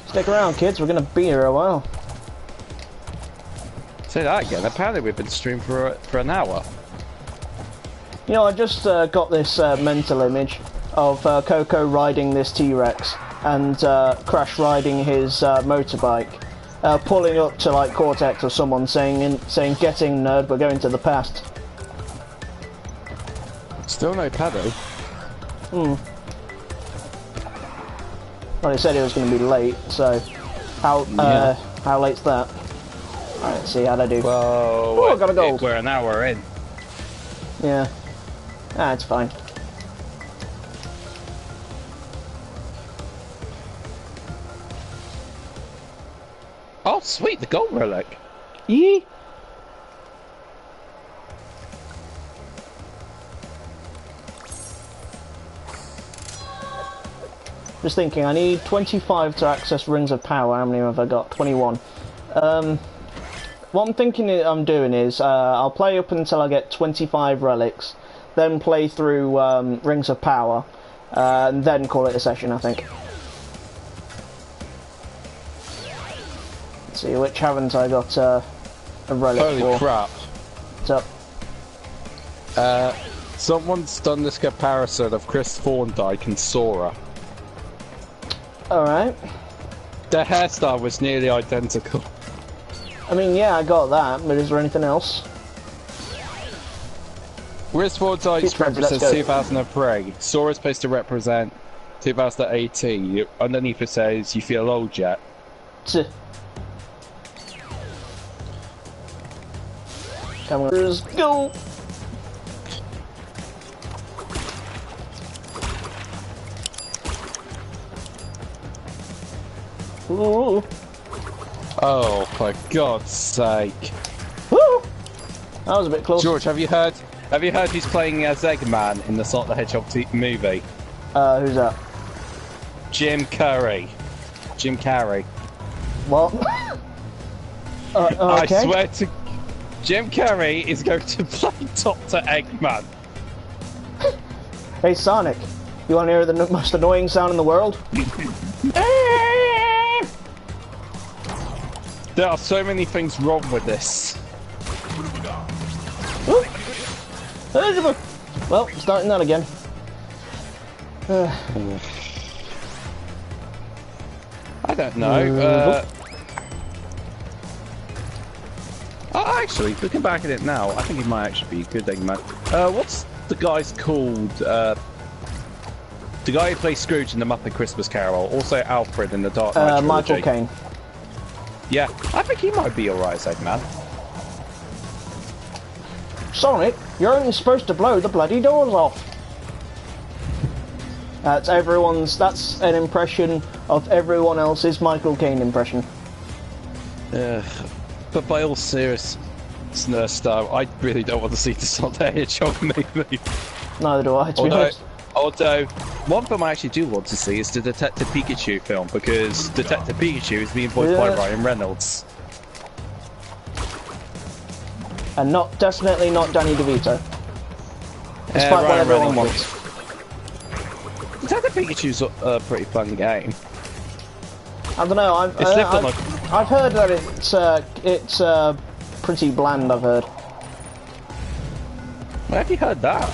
Stick around kids, we're gonna be here a while. Say that again, apparently we've been streaming for an hour. You know, I just got this mental image of Coco riding this T-Rex and Crash riding his motorbike, pulling up to like Cortex or someone saying, "Getting nerd, we're going to the past." Still no Paddy. Well, he said he was going to be late, so how late's that? All right, see how they do. Well, Oh, I got a gold. we're an hour in. Yeah, it's fine. Oh, sweet, the gold relic. Yee. Just thinking, I need 25 to access Rings of Power. How many have I got? 21. What I'm thinking I'm doing is, I'll play up until I get 25 relics, then play through Rings of Power, and then call it a session, I think. Let's see, which haven't I got a relic for? Holy crap. What's up? Someone's done this comparison of Chris Thorndike and Sora. Alright. Their hairstyle was nearly identical. I mean, yeah, I got that, but is there anything else? Chris Thorndike Keep ready, let's represents go. 2003. Sora's supposed to represent 2018. Underneath it says, "You feel old yet?" Come on, let's go! Ooh. Oh, for God's sake! Woo! That was a bit close. George, have you heard he's playing as Eggman in the Sonic the Hedgehog movie? Who's that? Jim Carrey. Jim Carrey. What? Okay. I swear to... Jim Carrey is going to play Dr. Eggman. Hey Sonic, you want to hear the most annoying sound in the world? There are so many things wrong with this. Well, starting that again. I don't know. Actually, looking back at it now, I think he might actually be a good Eggman. What's the guy's called? The guy who plays Scrooge in the Muppet Christmas Carol, also Alfred in the Dark Knight Trilogy. Michael Caine. Yeah, I think he might be alright as Eggman. Sonic, you're only supposed to blow the bloody doors off. That's an impression of everyone else's Michael Caine impression. But by all seriousness, I really don't want to see the Sonic the Hedgehog movie. Neither do I, to be honest. Although, one film I actually do want to see is the Detective Pikachu film, because Detective Pikachu is being voiced by Ryan Reynolds. And definitely not Danny DeVito. Despite what everyone wants. Detective Pikachu's a pretty fun game. I don't know. I've heard that it's pretty bland. I've heard. Where have you heard that?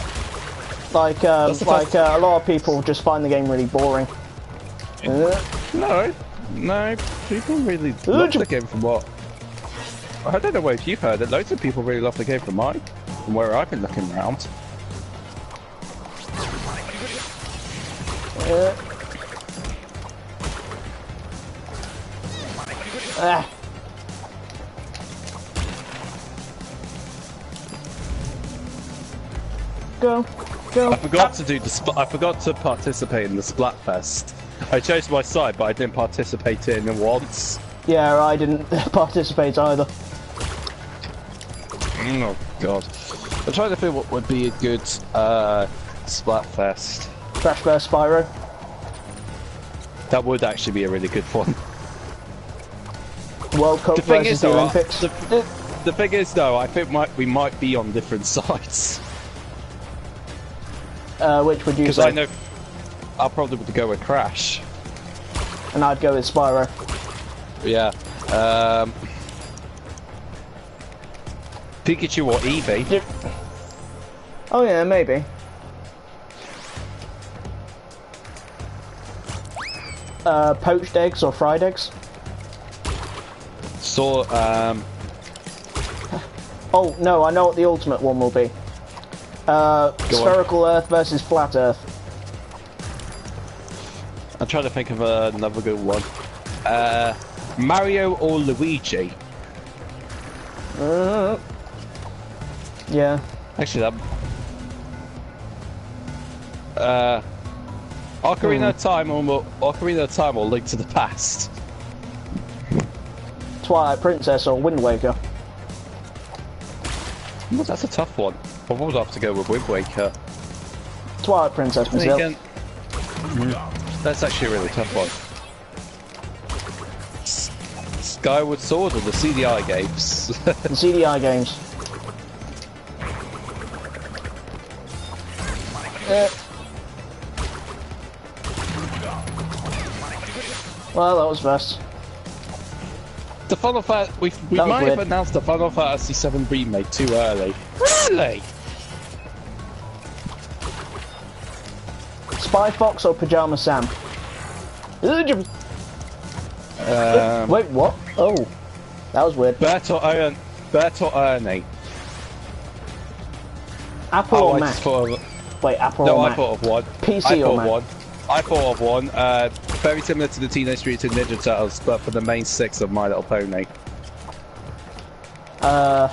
Like a lot of people just find the game really boring. No, people really love the game from what... I don't know if you've heard it, loads of people really love the game from where I've been looking around. Go. I forgot to participate in the Splatfest. I chose my side, but I didn't participate in it once. Yeah, I didn't participate either. Oh god. I'm trying to think what would be a good Splatfest. Crash vs Spyro. That would actually be a really good one. World Cup versus the Olympics. The thing is, though, I think we might be on different sides. Which would you say? Because I know I'll probably would go with Crash. And I'd go with Spyro. Yeah. Pikachu or Eevee. Oh yeah, maybe. Poached eggs or fried eggs? So, Oh, no, I know what the ultimate one will be. Spherical Earth versus Flat Earth. I'm trying to think of another good one. Mario or Luigi? Yeah. Actually, that... Ocarina of Time or Link to the Past? Twilight Princess or Wind Waker? Well, that's a tough one. I would have to go with Wind Waker. Twilight Princess myself. That's actually a really tough one. Skyward Sword or the CDI games? The CDI games. Well, that was fast. The Final Fantasy... We might have announced the Final Fantasy VII Remake too early. Really? Spy Fox or Pajama Sam? Wait, what? Oh, that was weird. Bert or Ernie? Apple or Mac? Wait, Apple or Mac? No, I thought of one. PC or Mac? I thought of one. Very similar to the Teenage Mutant Ninja Turtles, but for the main 6 of My Little Pony. I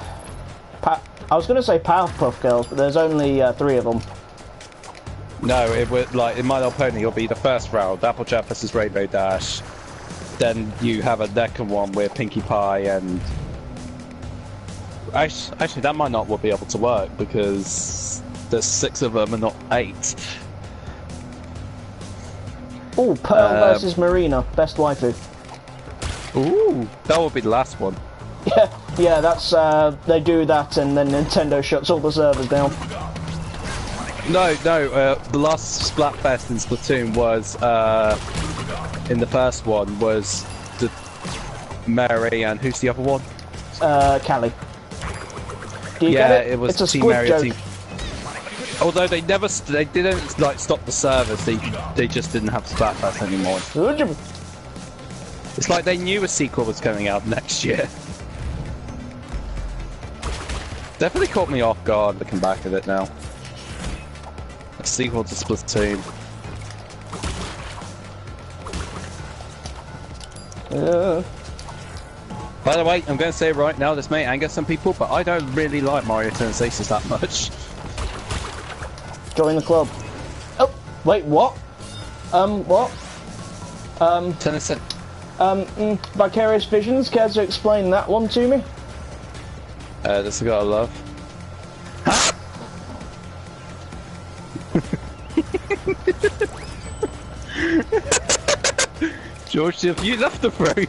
was going to say Powerpuff Girls, but there's only 3 of them. No, it would, like, in My Little Pony, it'll be the first round, Applejack vs Rainbow Dash. Then you have a second one with Pinkie Pie and... Actually, that might not be able to work, because there's 6 of them and not 8. Ooh, Pearl versus Marina, best waifu. Ooh, that would be the last one. Yeah, that's, they do that and then Nintendo shuts all the servers down. No, the last Splatfest in Splatoon was, in the first one, was the Mary and who's the other one? Callie. Do you get it? It was it's a Team squid Mary joke. Team... Although they didn't like stop the servers, they just didn't have Splatfest anymore. It's like they knew a sequel was coming out next year. Definitely caught me off guard looking back at it now. A sequel to Splatoon. By the way, I'm going to say right now, this may anger some people, but I don't really like Mario Tennis Aces that much. Join the club. Oh, wait, what? What? Tennis... Vicarious Visions, care to explain that one to me? This I gotta love. George, you left the room.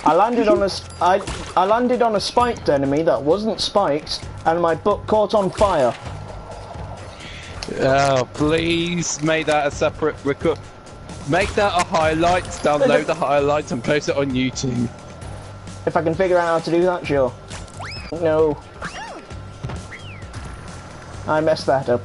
I landed on a spiked enemy that wasn't spiked, and my butt caught on fire. Oh, please make that a separate record. Make that a highlight. Download the highlights and post it on YouTube. If I can figure out how to do that, sure. No. I messed that up.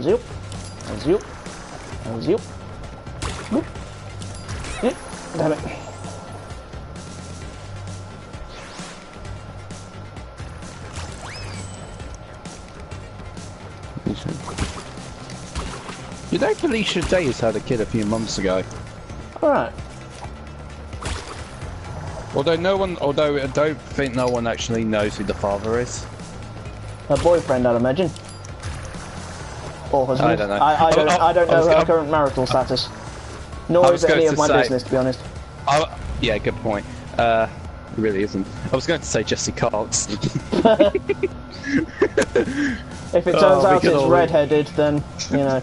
Zip. Zip. Zip. Boop. Yep. Damn it. You know, Felicia Days had a kid a few months ago. Alright. Although I don't think no one actually knows who the father is. Her boyfriend, I'd imagine. Or husband. I don't know. I don't know her current marital status. Nor is it any of my business, to be honest. Yeah, good point. It really isn't. I was going to say Jesse Cox. If it turns out it's red-headed, then, you know.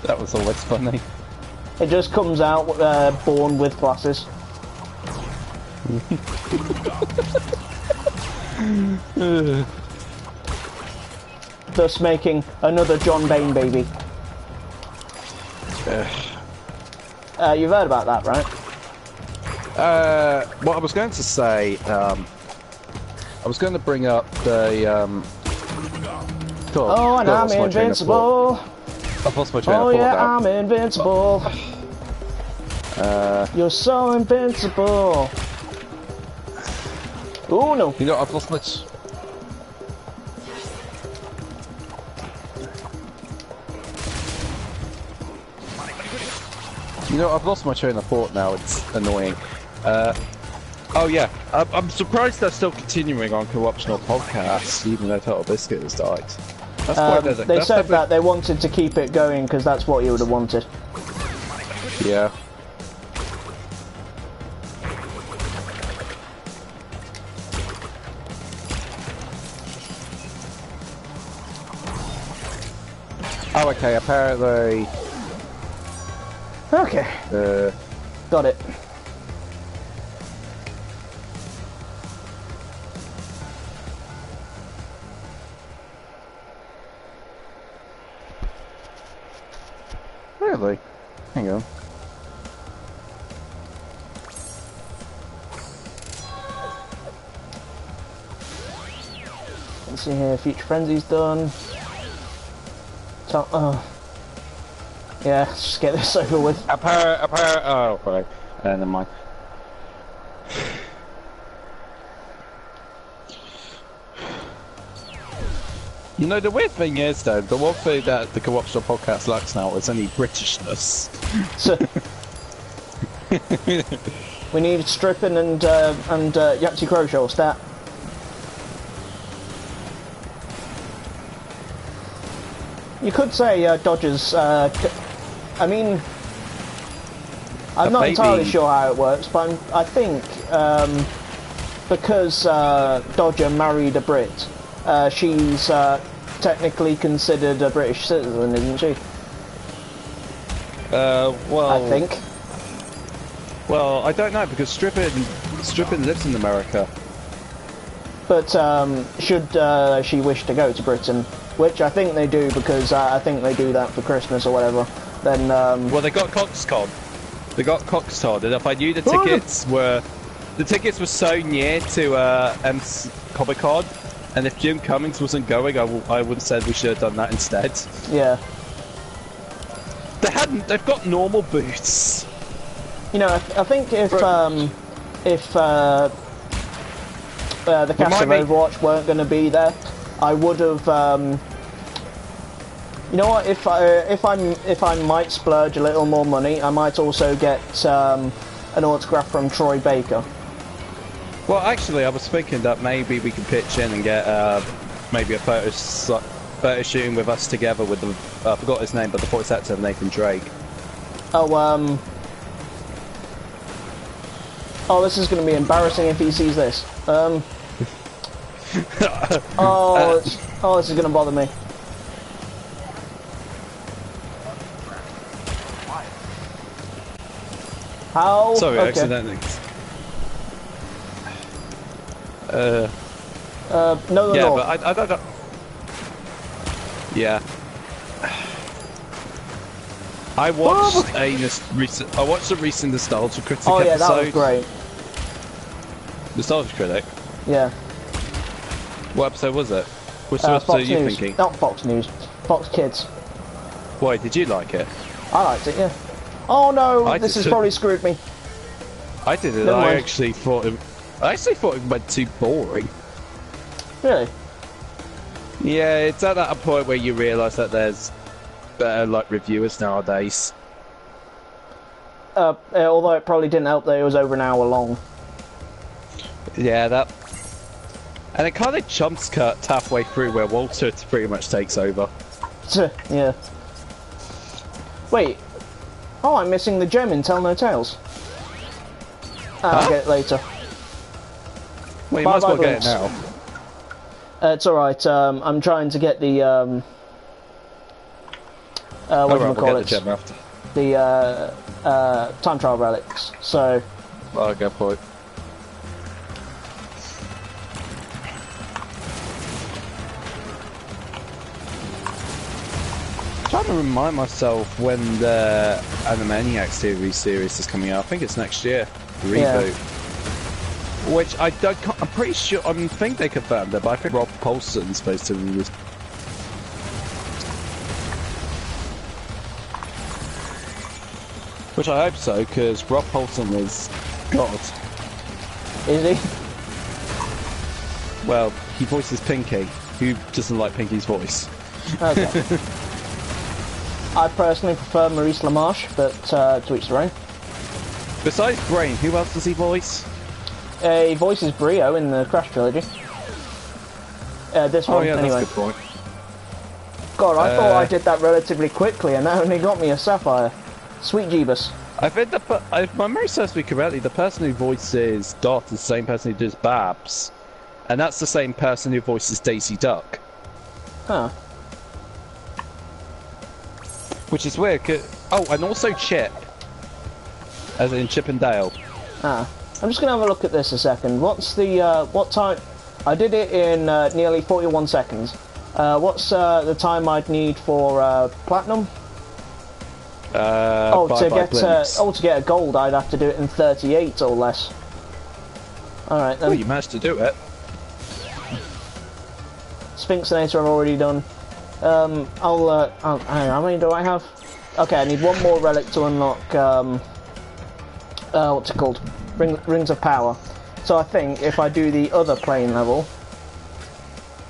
That was always funny. It just comes out born with glasses. Thus making another John Bain baby. You've heard about that, right? What I was going to say, I was going to bring up the, oh, and I'm invincible! I've lost my train of thought. Oh yeah, now. I'm invincible! You're so invincible! Oh no! You know, I've lost my... You know, I've lost my train of thought now, it's annoying. Oh yeah, I'm surprised they're still continuing on co-optional podcasts, even though Total Biscuit has died. They said that they wanted to keep it going because that's what you would have wanted. Yeah. Oh, okay, apparently... Okay. Got it. Really? Hang on. Let's see here, Future Frenzy's done. Yeah, let's just get this over with. Oh, right. Never mind. You know, the weird thing is, though, the one thing that the Co-optional podcast lacks now is any Britishness. So, we need Stripping and Yaxi Croshaw stat. You could say Dodgers. I mean, I'm not entirely sure how it works, but I think because Dodger married a Brit, she's technically considered a British citizen, isn't she? Well, I think. Well, I don't know because Stripping lives in America. But should she wish to go to Britain, which I think they do because I think they do that for Christmas or whatever, then... Well, they got Coxcon. They got Coxcon, and if I knew the tickets were... The tickets were so near to Comic Con, and if Jim Cummings wasn't going, I would have said we should have done that instead. Yeah. They've got normal booths. You know, I think if the cast of Overwatch weren't going to be there, I would have. You know what? If I might splurge a little more money, I might also get an autograph from Troy Baker. Well, actually, I was thinking that maybe we could pitch in and get maybe a photo photo shooting with us together with the I forgot his name, but the voice actor of Nathan Drake. Oh, oh, this is going to be embarrassing if he sees this. Oh, this is going to bother me. How? Sorry, okay. accidentally. No. Yeah, but I don't know. Yeah. I watched a recent Nostalgia Critic episode. Oh yeah, that was great. Nostalgia Critic? Yeah. What episode was it? Which episode Fox are you News. thinking? Not Fox News. Fox Kids. Why, did you like it? I liked it, yeah. Oh no, this has did. probably screwed me. I didn't. Never I mind. actually thought it went too boring. Really? Yeah, it's at that point where you realise that there's better like reviewers nowadays. Although it probably didn't help that it was over an hour long. Yeah, that. And it kind of jumps cut halfway through where Walter pretty much takes over. Yeah. Wait. Oh, I'm missing the gem in Tell No Tales. I'll get it later. Well, you might as well get it now. It's alright, I'm trying to get the, We'll get the gem after. The, time trial relics, so... I'll go for it. I'm trying to remind myself when the Animaniacs series is coming out. I think it's next year. The reboot. Yeah. Which I'm pretty sure, I think they confirmed it, but I think Rob Paulson's supposed to release. Which I hope so, because Rob Paulson is God. Is he? Well, he voices Pinky. Who doesn't like Pinky's voice? Okay. I personally prefer Maurice LaMarche, but to each their own. Besides Brain, who else does he voice? He voices Brio in the Crash Trilogy. This one, yeah, anyway. that's a good point. God, I thought I did that relatively quickly, and that only got me a Sapphire. Sweet Jeebus. I think if my memory serves me correctly, the person who voices Dot is the same person who does Babs. And that's the same person who voices Daisy Duck. Huh. Which is weird, oh, and also Chip. As in Chip and Dale. Ah. I'm just going to have a look at this a second. What's the, what time... I did it in nearly 41 seconds. What's the time I'd need for Platinum? To get a gold, I'd have to do it in 38 or less. Alright then. Oh, you managed to do it. Sphinxinator I've already done. Hang on, how many do I have? Okay, I need one more relic to unlock, what's it called? Rings of Power. So I think if I do the other plane level,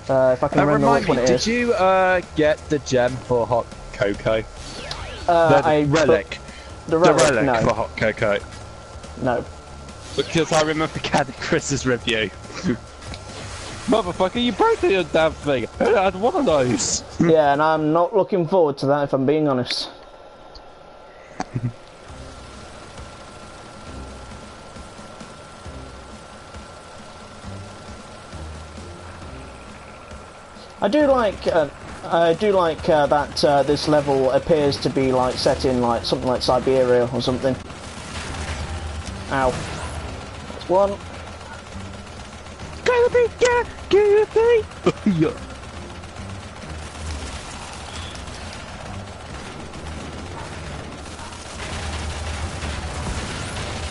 if I can remember which one it is. Did you get the gem for Hot Cocoa? The relic no. For Hot Cocoa. No. Because I remember getting Chris's review. Motherfucker, you broke the damn thing. I had one of those. Yeah, and I'm not looking forward to that if I'm being honest. I do like that this level appears to be like set in like something like Siberia or something. Ow. That's one. Gotta be. Yeah.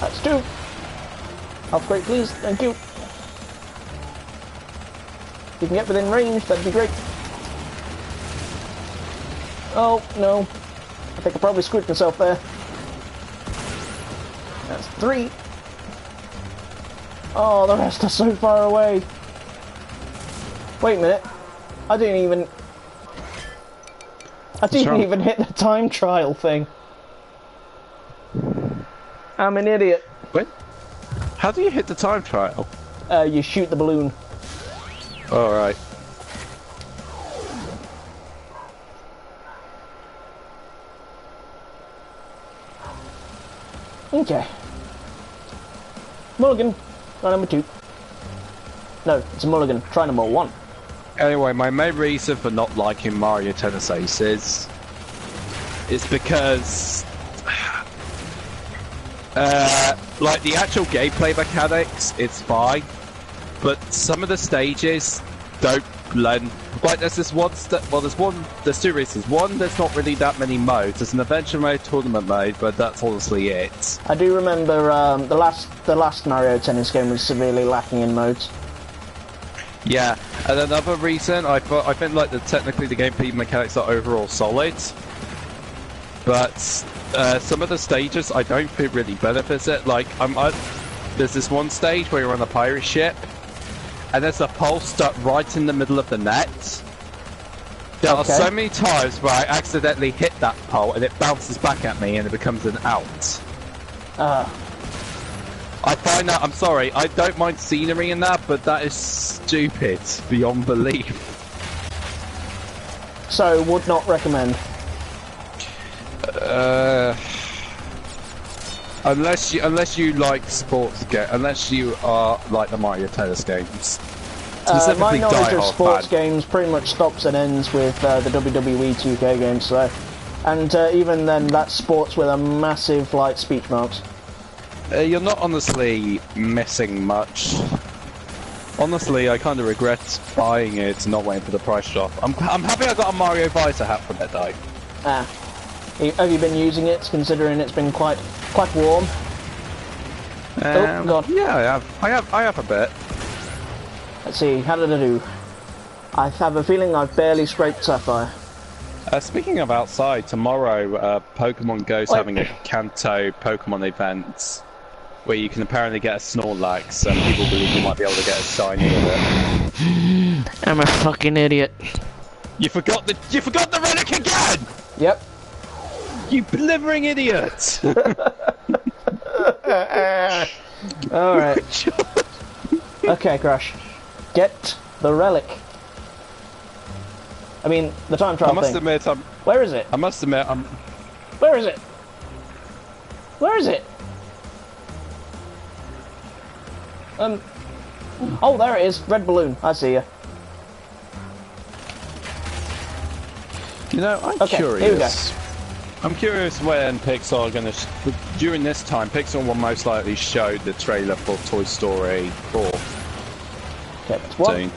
That's two. Upgrade please, thank you. If you can get within range, that'd be great. Oh, no. I think I probably screwed myself there. That's three. Oh, the rest are so far away. Wait a minute. I didn't even hit the time trial thing. I'm an idiot. Wait. How do you hit the time trial? You shoot the balloon. Alright. Okay. Mulligan. Try number 2. No, it's a mulligan. Try number 1. Anyway, my main reason for not liking Mario Tennis Aces is because, like, the actual gameplay mechanics, it's fine, but some of the stages don't blend. Like, there's this one, there's 2 reasons. One, there's not really that many modes. There's an adventure mode, tournament mode, but that's honestly it. I do remember the last Mario Tennis game was severely lacking in modes. Yeah, and another reason, I think like technically the gameplay mechanics are overall solid, but some of the stages I don't think really benefits it. Like, there's this one stage where you're on a pirate ship, and there's a pole stuck right in the middle of the net. There are so many times where I accidentally hit that pole and it bounces back at me and it becomes an out. I find that, I'm sorry, I don't mind scenery in that, but that is stupid beyond belief. So, would not recommend. Unless you like sports unless you are like the Mario Tennis games. My knowledge of sports games pretty much stops and ends with the WWE 2K games, so, and even then, that's sports with a massive like speech marks. You're not honestly missing much. Honestly, I kind of regret buying it, not waiting for the price drop. I'm happy I got a Mario Visor hat from it though. Have you been using it, considering it's been quite warm? Oh God. Yeah, I have a bit. Let's see, how did I do? I have a feeling I've barely scraped Sapphire. Speaking of outside, tomorrow Pokemon Go's having a Kanto Pokemon event where you can apparently get a Snorlax, and people believe you might be able to get a shiny with it. I'm a fucking idiot. You forgot the relic again! Yep. You blithering idiot! Alright. Okay, Crash. Get the relic. I mean, the time trial thing. I must admit, Where is it? I must admit, Where is it? Where is it? Oh, there it is. Red balloon. I see you. You know, I'm curious. Here we go. I'm curious when Pixar are going to... During this time, Pixar will most likely show the trailer for Toy Story 4. Okay, that's one.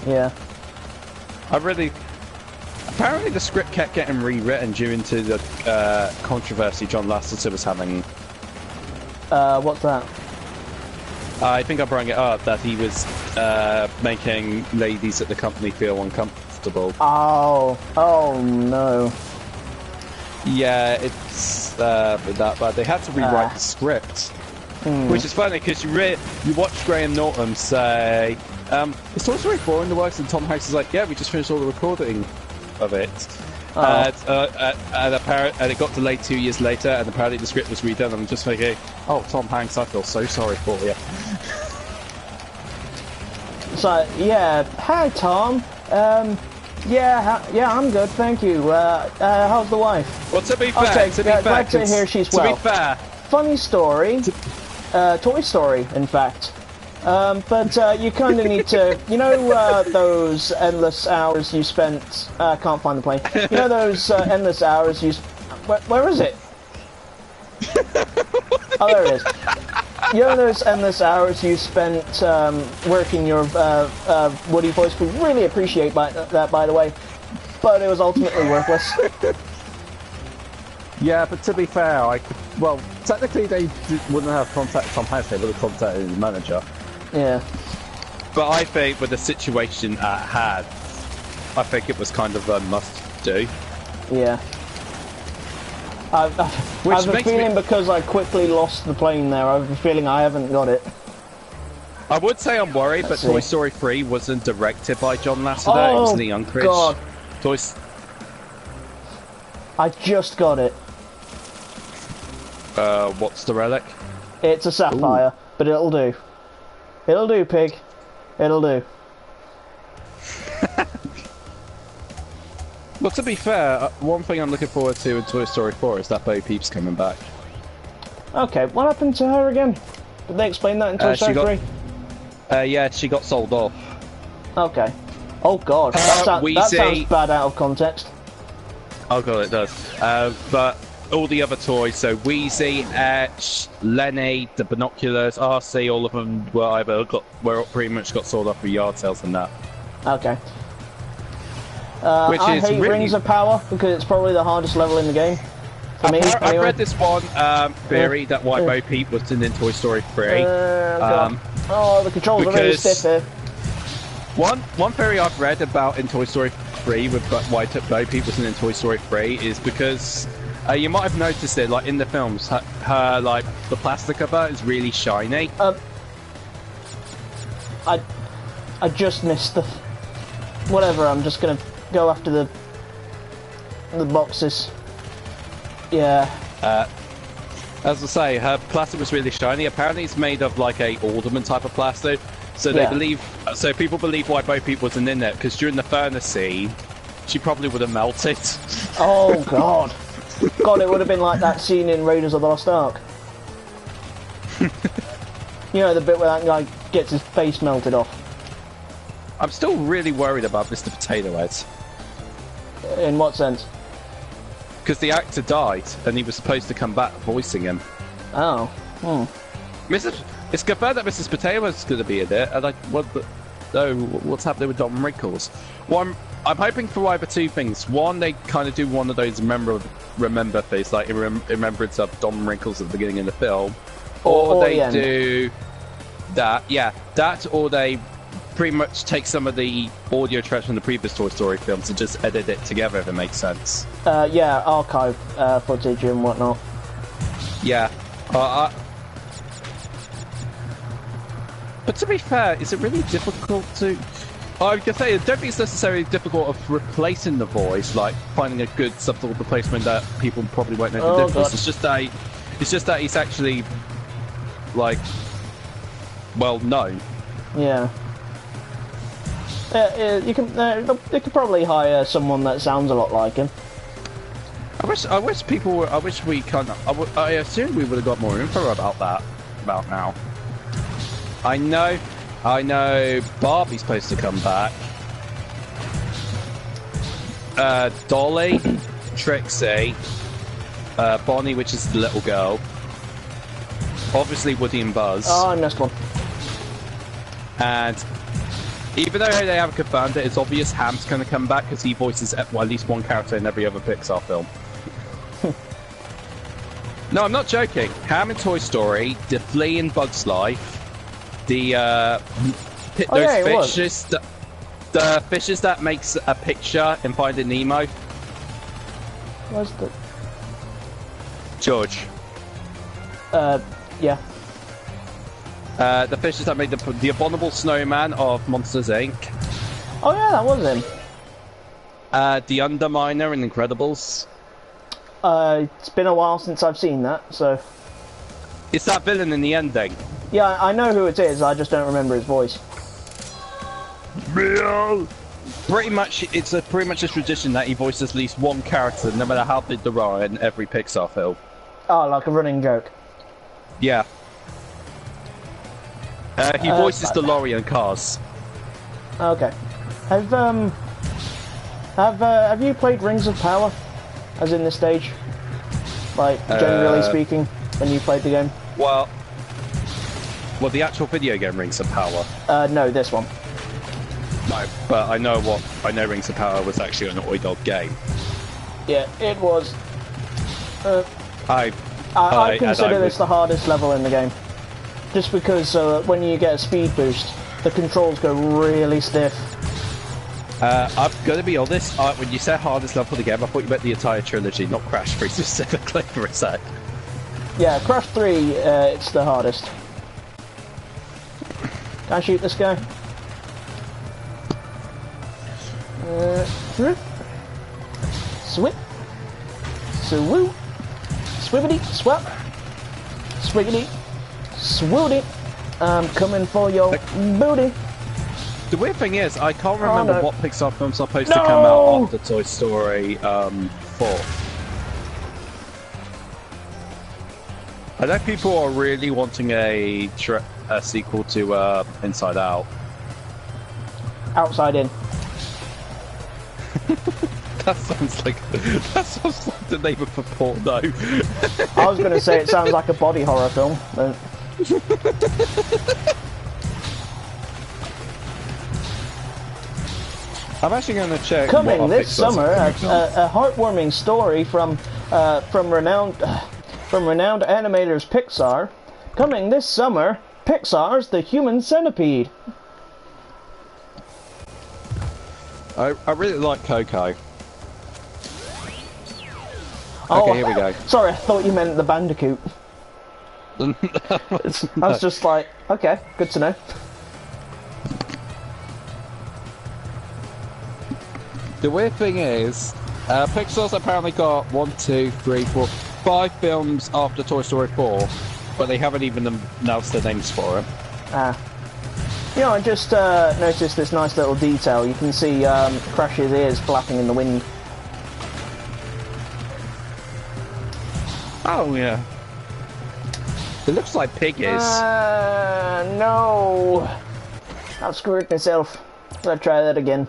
Yeah. Apparently the script kept getting rewritten due to the controversy John Lasseter was having. What's that? I think I brought it up that he was making ladies at the company feel uncomfortable. Oh no. Yeah, it's that bad. They had to rewrite the script, which is funny because you watch Graham Norton say, "Is Toy Story 4 in the works?" And Tom Hanks is like, "Yeah, we just finished all the recording of it." And it got delayed 2 years later, and apparently the script was redone. I'm just thinking, oh, Tom Hanks, I feel so sorry for you. So yeah, hi Tom. Yeah, I'm good, thank you. How's the wife? Well, to be fair, glad to hear she's well. To be fair, funny story. Toy Story, in fact. But you kind of need to, you know, those endless hours you spent. Can't find the plane. You know those endless hours you. Where is it? Oh, there it is. You know those endless hours you spent working your Woody voice. We really appreciate that, by the way. But it was ultimately worthless. Yeah, but to be fair, well, technically they wouldn't have contacted Tom Hanks. They would have contacted his manager. Yeah. But I think with the situation at hand, I think it was kind of a must-do. Yeah. I have a feeling because I quickly lost the plane there, I have a feeling I haven't got it. I would say I'm worried, but Toy Story 3 wasn't directed by John Lasseter, it was Lee Unkrich. God. Toys... I just got it. What's the relic? It's a sapphire, but it'll do. It'll do, pig. It'll do. Well, to be fair, one thing I'm looking forward to in Toy Story 4 is that Bo Peep's coming back. Okay, what happened to her again? Did they explain that in Toy Story 3? Yeah, she got sold off. Okay. Oh god, that sounds bad out of context. Oh god, it does. But all the other toys, so Wheezy, Etch, Lenny, the binoculars, RC, all of them were pretty much got sold off for yard sales and that. Okay. I hate really... Rings of Power because it's probably the hardest level in the game. For me, anyway. I've read this one theory that why Bo Peep wasn't in Toy Story 3. Oh, the controls are really stiff here. One theory I've read about in Toy Story 3 with why Bo Peep wasn't in Toy Story 3 is because you might have noticed it, like in the films, her like the plastic of her is really shiny. I just missed the. Whatever. I'm just gonna go after the boxes. Yeah. As I say, her plastic was really shiny. Apparently, it's made of like a ornament type of plastic. So people believe why Bo Peep wasn't in it because during the furnace scene, she probably would have melted. Oh god, God, it would have been like that scene in Raiders of the Lost Ark. You know, the bit where that guy gets his face melted off. I'm still really worried about Mr. Potato Head. In what sense? Because the actor died, and he was supposed to come back voicing him. Oh. It's confirmed that Mrs. Potato Head's going to be in it, and what's happening with Dom Wrinkles? Well, I'm hoping for either two things. One, they kind of do one of those remember things, like in remembrance of Dom Wrinkles at the beginning of the film, or they do that. Yeah, that, or they pretty much take some of the audio tracks from the previous Toy Story films and just edit it together, if it makes sense. Yeah, archive footage and whatnot. Yeah. But to be fair, is it really difficult to... I can say, I don't think it's necessarily difficult of replacing the voice, like finding a good subtle replacement that people probably won't know the difference. It's just that he's actually, like, well known. Yeah. You could probably hire someone that sounds a lot like him. I wish people were. I wish we kind of. I assume we would have got more info about that. About now. I know. Barbie's supposed to come back. Dolly, Trixie, Bonnie, which is the little girl. Obviously, Woody and Buzz. Oh, I missed one. And even though they haven't confirmed it, it's obvious Ham's going to come back because he voices at least one character in every other Pixar film. No, I'm not joking. Ham in Toy Story, the Flea in Bug's Life, the fishes that makes a picture in Finding Nemo. Where's the George? Yeah. The fishes that made the abominable snowman of Monsters Inc. Oh yeah, that was him. The Underminer in Incredibles. It's been a while since I've seen that, so... It's that villain in the ending. Yeah, I know who it is, I just don't remember his voice. Pretty much, it's pretty much a tradition that he voices at least one character, no matter how big there are, in every Pixar film. Oh, like a running joke. Yeah. He voices DeLorean Cars. Okay. Have you played Rings of Power? As in this stage? Like, generally speaking, when you played the game? Well, the actual video game Rings of Power? No, this one. No, but I know Rings of Power was actually an Naughty Dog game. Yeah, it was. I consider this the hardest level in the game. Just because when you get a speed boost, the controls go really stiff. I'm going to be honest, when you said hardest level of the game, I thought you meant the entire trilogy, not Crash 3 specifically for a sec. Yeah, Crash 3, it's the hardest. Can I shoot this guy? Swip. Swoo. Swibbity. Swap. Swiggity. Swoody. I'm coming for your booty. The weird thing is, I can't remember what Pixar films are supposed to come out after Toy Story 4. I know people are really wanting a sequel to Inside Out. Outside In. That sounds like the name of a porno. I was going to say it sounds like a body horror film. But... I'm actually going to check. Coming this summer, a heartwarming story from renowned animators Pixar. Coming this summer, Pixar's The Human Centipede. I really like Coco. Oh, okay, here we go. Sorry, I thought you meant the Bandicoot. I was just like, okay, good to know. The weird thing is, Pixar's apparently got 5 films after Toy Story 4, but they haven't even announced their names for it. You know, I just noticed this nice little detail. You can see Crash's ears flapping in the wind. Oh, yeah. It looks like Pig is. No. I've screwed myself. Let's try that again.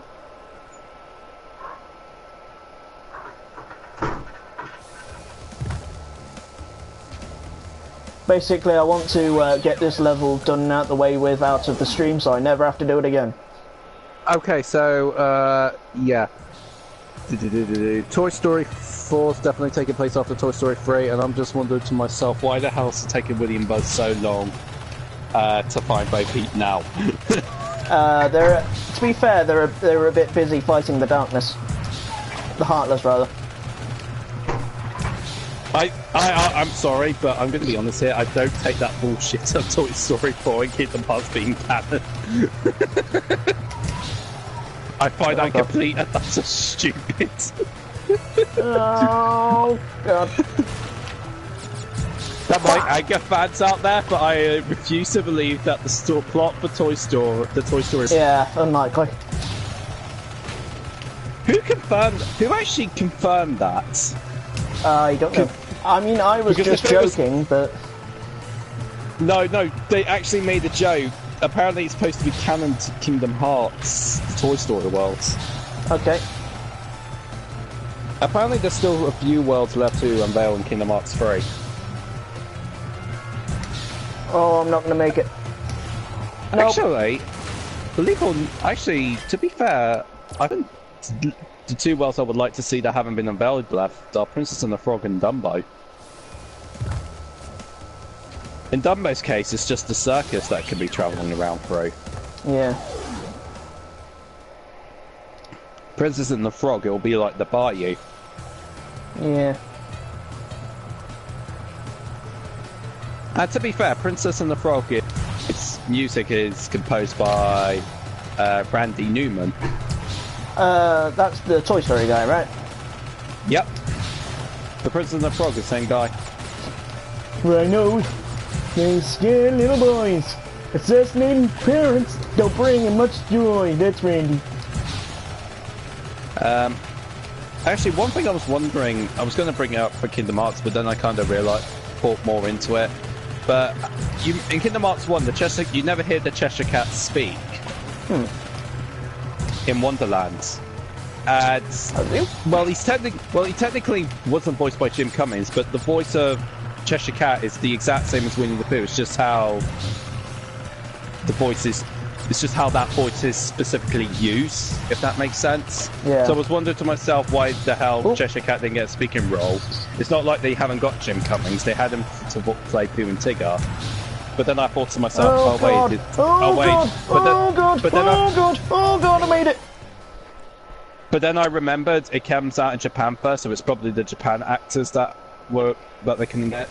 Basically, I want to get this level done and out the way with out of the stream, so I never have to do it again. Okay, so, yeah. Toy Story 4 is definitely taking place after Toy Story 3, and I'm just wondering to myself, why the hell is it taking William Buzz so long to find Bo Peep now? To be fair, they were a bit busy fighting the darkness. The Heartless, rather. I'm sorry, but I'm going to be honest here. I don't take that bullshit of Toy Story 4 and Kingdom Hearts being canon. I find that complete and utter stupid. Oh, God. That might anger fans out there, but I refuse to believe that the plot for the Toy Story... Yeah, unlikely. Who actually confirmed that? I don't know. I mean, I was just joking, but... No, they actually made a joke. Apparently it's supposed to be canon to Kingdom Hearts, the Toy Story worlds. Okay. Apparently there's still a few worlds left to unveil in Kingdom Hearts 3. Oh, I'm not going to make it. Nope. Actually, to be fair, I think the 2 worlds I would like to see that haven't been unveiled left are Princess and the Frog and Dumbo. In Dumbo's case, it's just the circus that can be travelling around through. Yeah. Princess and the Frog, it will be like the Bayou. Yeah. And to be fair, Princess and the Frog, its music is composed by Randy Newman. That's the Toy Story guy, right? Yep. The Princess and the Frog is the same guy. Rhino, they scare little boys. Assassinating parents don't bring him much joy. That's Randy. Actually, one thing I was wondering, I was going to bring it up for Kingdom Hearts, but then I kind of realised, thought more into it. But in Kingdom Hearts 1, you never hear the Cheshire Cat speak. In Wonderland. And he technically wasn't voiced by Jim Cummings, but the voice of Cheshire Cat is the exact same as Winnie the Pooh. It's just how the voice is. It's just how that voice is specifically used, if that makes sense. Yeah. So I was wondering to myself why the hell Cheshire Cat didn't get a speaking role. It's not like they haven't got Jim Cummings; they had him to play Pooh and Tigger. But then I thought to myself, oh god, I made it! But then I remembered it comes out in Japan first, so it's probably the Japan actors that they can get.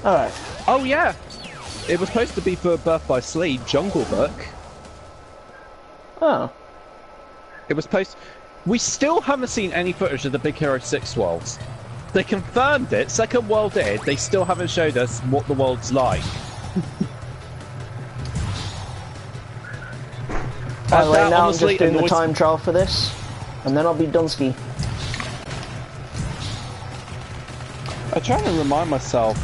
Alright. Oh yeah! It was supposed to be for Birth by Sleep, Jungle Book. Oh. It was We still haven't seen any footage of the Big Hero 6 worlds. They confirmed it, second world did, they still haven't showed us what the world's like. By the way, now I'm just doing the time trial for this. and then I'll be Dunsky. I'm trying to remind myself,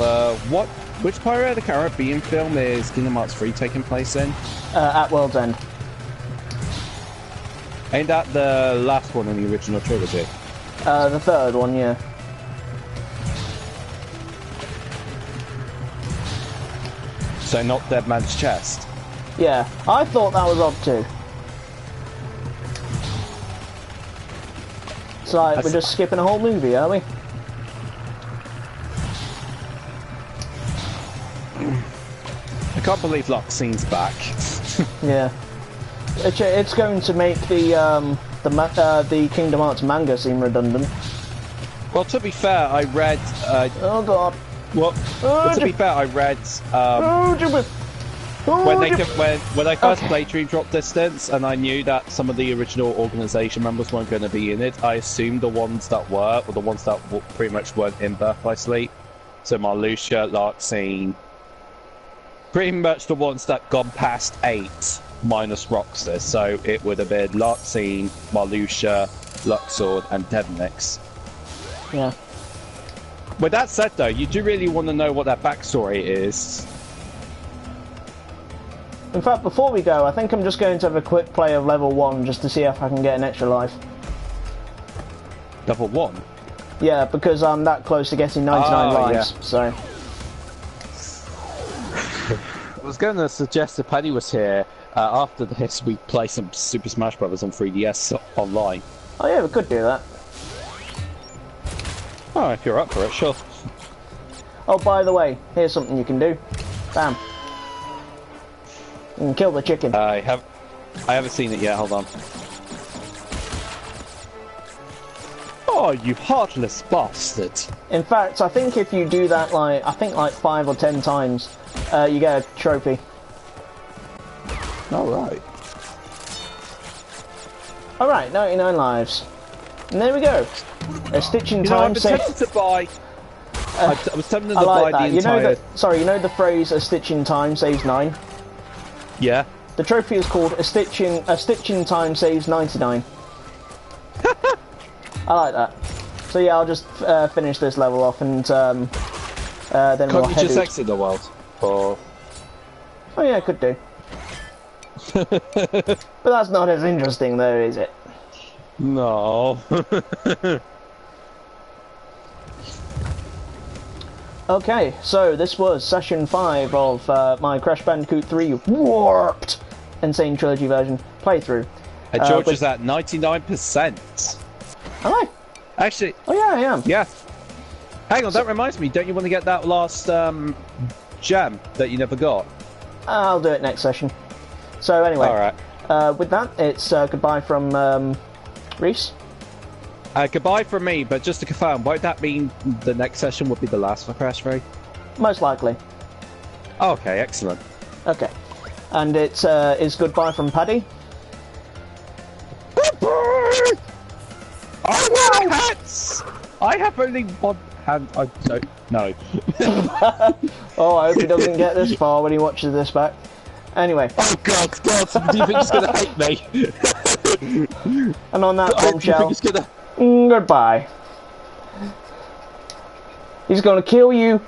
which Pirate of the Caribbean film is Kingdom Hearts 3 taking place in? At World's End. Ain't that the last one in the original trilogy? The third one, yeah. So not Dead Man's Chest? Yeah, I thought that was odd too. It's like, we're just skipping a whole movie, are we? I can't believe Loxine's back. Yeah. It's going to make the Kingdom Hearts manga seem redundant. Well, to be fair, I read... oh god. Well, to be fair, I read... when I first played Dream Drop Distance, and I knew that some of the original organisation members weren't going to be in it, I assumed the ones that were, or the ones that pretty much weren't in Birth by Sleep. So Marluxia, Larxene... Pretty much the ones that gone past 8, minus Roxas. So it would have been Larxene, Marluxia, Luxord, and Devnix. Yeah. With that said, though, you do really want to know what that backstory is. In fact, before we go, I think I'm just going to have a quick play of level 1 just to see if I can get an extra life. Level 1? Yeah, because I'm that close to getting 99 lives, yeah. So... I was going to suggest if Paddy was here, after this, we play some Super Smash Bros. On 3DS online. Oh yeah, we could do that. Oh, if you're up for it, sure. Oh, by the way, here's something you can do. Bam. You can kill the chicken. I haven't seen it yet, hold on. Oh, you heartless bastard. In fact, I think if you do that like 5 or 10 times, you get a trophy. Alright. Alright, 99 lives. And there we go. A Stitch in Time I've been save. tempted to buy... I was tempted to I like buy that. the entire... You know the phrase "a stitch in time saves 9"? Yeah. The trophy is called "a stitch in time saves 99." I like that. So yeah, I'll just finish this level off and then we'll Can't you just exit the world? Or... Oh yeah, could do. But that's not as interesting though, is it? No. Okay, so this was session 5 of my Crash Bandicoot 3 Warped N-Sane Trilogy version playthrough. And George is at 99%. Am I? Actually... Oh yeah, I am. Yeah. Hang on, that reminds me, don't you want to get that last gem that you never got? I'll do it next session. So anyway, alright. With that, it's goodbye from Reese. Goodbye from me, but just to confirm, won't that mean the next session will be the last for Crash 3? Most likely. Oh, okay, excellent. Okay. And it's goodbye from Paddy. Goodbye! I wear hats! I have only one hand, I don't know. Oh, I hope he doesn't get this far when he watches this back. Anyway. Oh god, do you think he's gonna hate me? And on that bombshell, gonna... goodbye. He's gonna kill you.